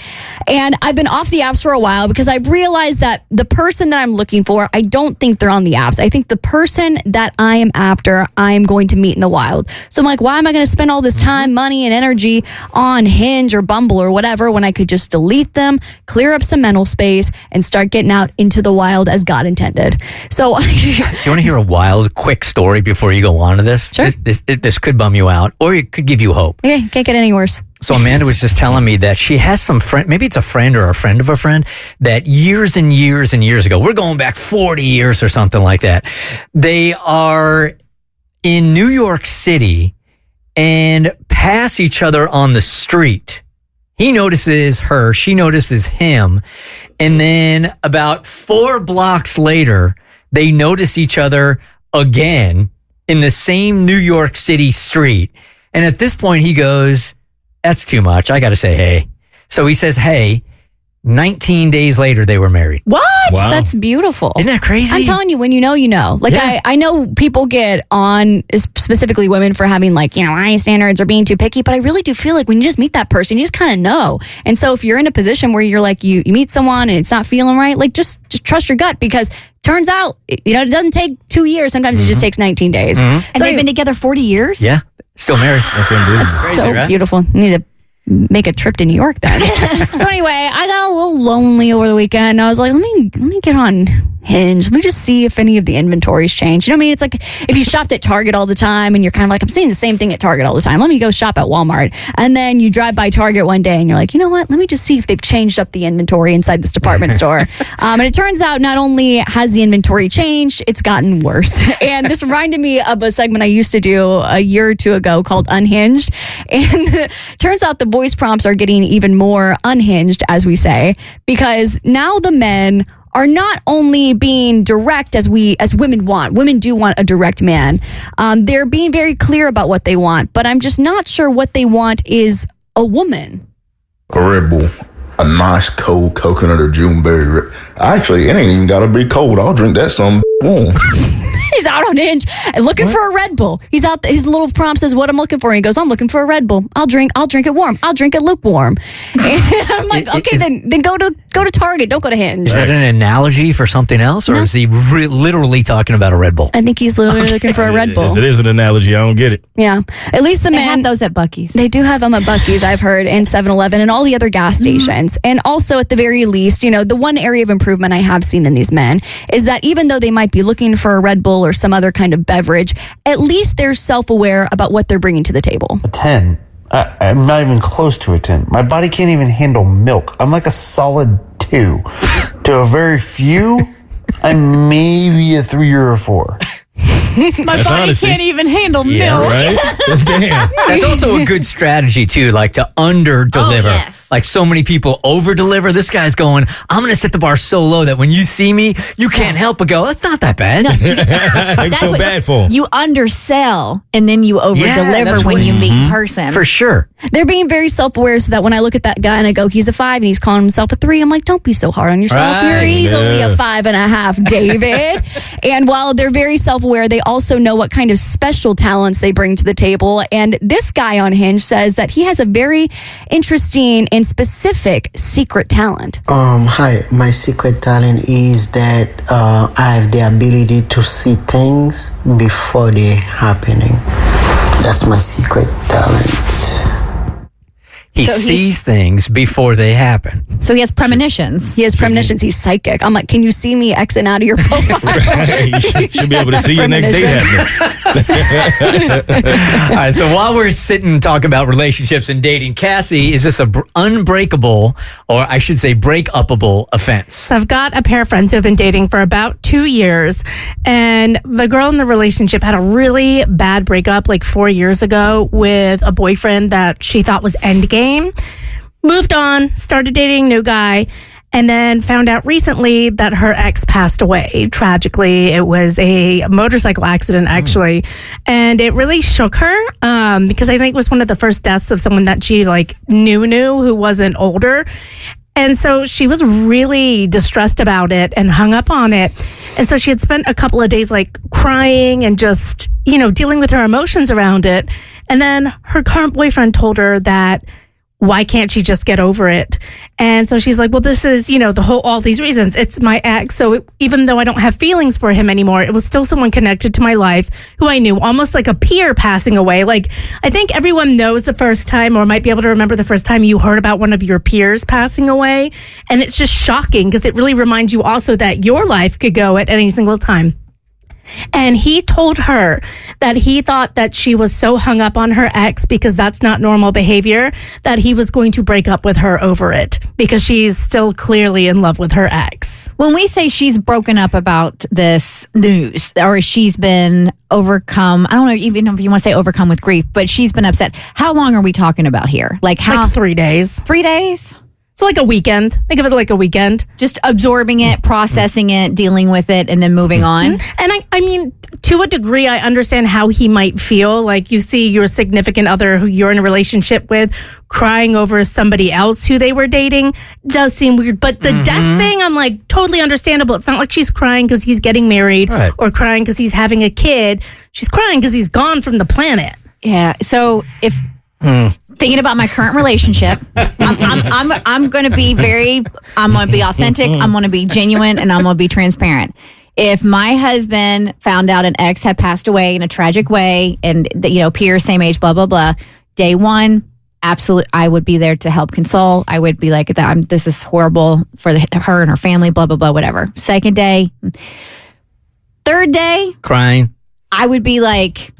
And I've been off the apps for a while because I've realized that the person that I'm looking for, I don't think they're on the apps. I think the person that I am after, I am going to meet in the wild. So I'm like, why am I going to spend all this time, money, and energy on Hinge or Bumble or whatever when I could just delete them, clear up some mental space, and start getting out into the wild as God intended? So, do you want to hear a wild, quick story before you go on to this? Sure. This could bum you out, or it could give you hope. Yeah, can't get any worse. So Amanda was just telling me that she has some friend, maybe it's a friend or a friend of a friend, that years and years and years ago, we're going back 40 years or something like that. They are in New York City and pass each other on the street. He notices her, she notices him. And then about 4 blocks later, they notice each other again in the same New York City street. And at this point, he goes, that's too much. I got to say hey. So he says hey. 19 days later, they were married. What? Wow. That's beautiful. Isn't that crazy? I'm telling you, when you know, you know. Like, Yeah. I know people get on, specifically women, for having like, high standards or being too picky, but I really do feel like when you just meet that person, you just kind of know. And so if you're in a position where you're like, you meet someone and it's not feeling right, like just trust your gut, because turns out, it doesn't take 2 years. Sometimes it just takes 19 days. And they've been together 40 years? Yeah. Still married. That's unbelievable. That's Crazy, so right? beautiful. You need to make a trip to New York then. So anyway, I got a little lonely over the weekend. I was like, let me get on Hinge. Let me just see if any of the inventory's changed. You know what I mean? It's like if you shopped at Target all the time and you're kind of like, I'm seeing the same thing at Target all the time. Let me go shop at Walmart. And then you drive by Target one day and you're like, you know what? Let me just see if they've changed up the inventory inside this department store. And it turns out not only has the inventory changed, it's gotten worse. And this reminded me of a segment I used to do a year or two ago called Unhinged. And turns out the voice prompts are getting even more unhinged, as we say, because now the men are not only being direct as women want. Women do want a direct man. They're being very clear about what they want, but I'm just not sure what they want is a woman. A Red Bull, a nice cold coconut or Juneberry. Actually, it ain't even got to be cold. I'll drink that some warm. He's out on Hinge and looking for a Red Bull. He's out. His little prompt says, "What I'm looking for." And he goes, "I'm looking for a Red Bull. I'll drink it warm. I'll drink it lukewarm." And I'm like, okay, then go to Target. Don't go to Hinge. Is that an analogy for something else, or is he literally talking about a Red Bull? I think he's literally looking for a Red Bull. If it is an analogy, I don't get it. Yeah, at least they have those at Buc-ee's. They do have them at Buc-ee's, I've heard, and 7-Eleven and all the other gas stations. And also, at the very least, the one area of improvement I have seen in these men is that even though they might be looking for a Red Bull or some other kind of beverage, at least they're self-aware about what they're bringing to the table. A 10. I'm not even close to a 10. My body can't even handle milk. I'm like a solid 2. To a very few, I'm maybe a 3 or a 4. My That's body honesty. can't even handle milk. Right? Damn. That's also a good strategy too, like to under deliver. Oh, yes. Like so many people over deliver. This guy's going, I'm going to set the bar so low that when you see me, you can't help but go, that's not that bad. I feel bad for him. You undersell and then you over deliver that's when what- you meet in person. For sure. They're being very self-aware so that when I look at that guy and I go, he's a 5 and he's calling himself a 3, I'm like, don't be so hard on yourself. Right. You're easily a 5.5, David. And while they're very self-aware, they also know what kind of special talents they bring to the table. And this guy on Hinge says that he has a very interesting and specific secret talent. Hi, my secret talent is that I have the ability to see things before they're happening. That's my secret talent. He sees things before they happen. So he has premonitions. He has premonitions. He's psychic. I'm like, can you see me Xing out of your profile? You should be able to see your next date happening. All right, so while we're sitting talking about relationships and dating, Cassie, is this a unbreakable, or I should say break-upable offense? So I've got a pair of friends who have been dating for about 2 years, and the girl in the relationship had a really bad breakup like 4 years ago with a boyfriend that she thought was endgame. Moved on, started dating a new guy, and then found out recently that her ex passed away. Tragically, it was a motorcycle accident, actually. And it really shook her because I think it was one of the first deaths of someone that she knew who wasn't older. And so she was really distressed about it and hung up on it. And so she had spent a couple of days crying and just, dealing with her emotions around it. And then her current boyfriend told her that, why can't she just get over it? And so she's like, well, this is, all these reasons. It's my ex. So even though I don't have feelings for him anymore, it was still someone connected to my life who I knew, almost like a peer passing away. I think everyone knows the first time, or might be able to remember the first time you heard about one of your peers passing away. And it's just shocking because it really reminds you also that your life could go at any single time. And he told her that he thought that she was so hung up on her ex because that's not normal behavior, that he was going to break up with her over it because she's still clearly in love with her ex. When we say she's broken up about this news, or she's been overcome, I don't know even if you want to say overcome with grief, but she's been upset. How long are we talking about here? How? 3 days. 3 days? So a weekend. Think of it like a weekend. Just absorbing it, processing it, dealing with it, and then moving on. And I mean, to a degree, I understand how he might feel. You see your significant other who you're in a relationship with crying over somebody else who they were dating does seem weird. But the death thing, I'm totally understandable. It's not like she's crying because he's getting married or crying because he's having a kid. She's crying because he's gone from the planet. Yeah. So if... Thinking about my current relationship, I'm going to be I'm going to be authentic, I'm going to be genuine, and I'm going to be transparent. If my husband found out an ex had passed away in a tragic way, and peers, same age, blah, blah, blah, day one, absolutely, I would be there to help console. I would be like, this is horrible for her and her family, blah, blah, blah, whatever. Second day, third day, crying. I would be like,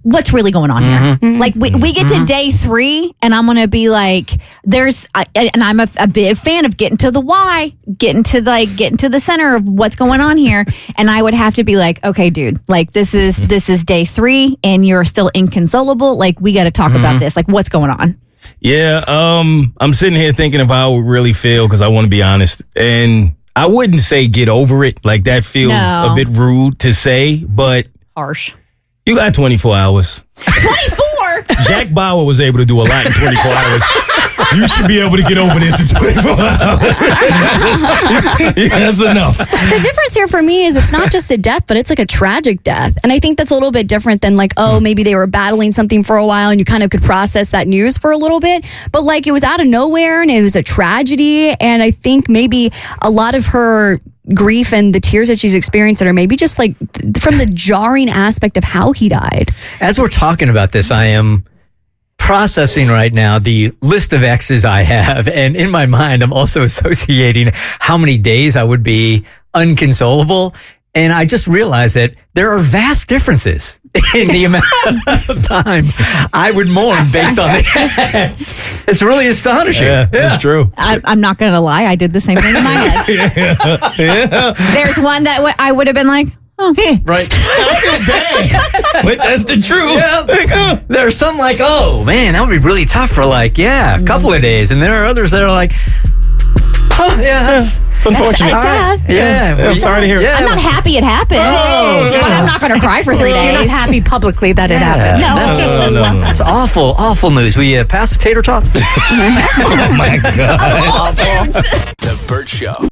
what's really going on here? We get to day 3 and I'm going to be like, and I'm a big fan of getting to the why, getting to the center of what's going on here. And I would have to be like, okay, dude, this is day 3 and you're still inconsolable. We got to talk about this. What's going on? Yeah. I'm sitting here thinking of how I would really feel because I want to be honest. And I wouldn't say get over it. That feels a bit rude to say, but harsh. You got 24 hours. 24? Jack Bauer was able to do a lot in 24 hours. You should be able to get over this in 24 hours. Yeah, that's enough. The difference here for me is it's not just a death, but it's like a tragic death. And I think that's a little bit different than like, oh, maybe they were battling something for a while and you kind of could process that news for a little bit. But like it was out of nowhere and it was a tragedy. And I think maybe a lot of her grief and the tears that she's experiencing are maybe just like from the jarring aspect of how he died. As we're talking about this, I am processing right now the list of exes I have. And in my mind, I'm also associating how many days I would be unconsolable. And I just realized that there are vast differences in the amount of time I would mourn based on the ex. It's really astonishing. Yeah, that's true. I'm not going to lie. I did the same thing in my head. Yeah. There's one that I would have been like, oh. Right. I feel bad. But that's the truth. Yeah. There's some like, oh, man, that would be really tough for like, a couple of days. And there are others that are like, oh, yeah, that's unfortunate. It's sad. Yeah. I'm sorry to hear. I'm not happy it happened, but I'm not going to cry for 3 days. You're not happy publicly that it happened. No. That's awful, awful news. We pass the tater tots? Oh, my God. Awful. The Bert Show.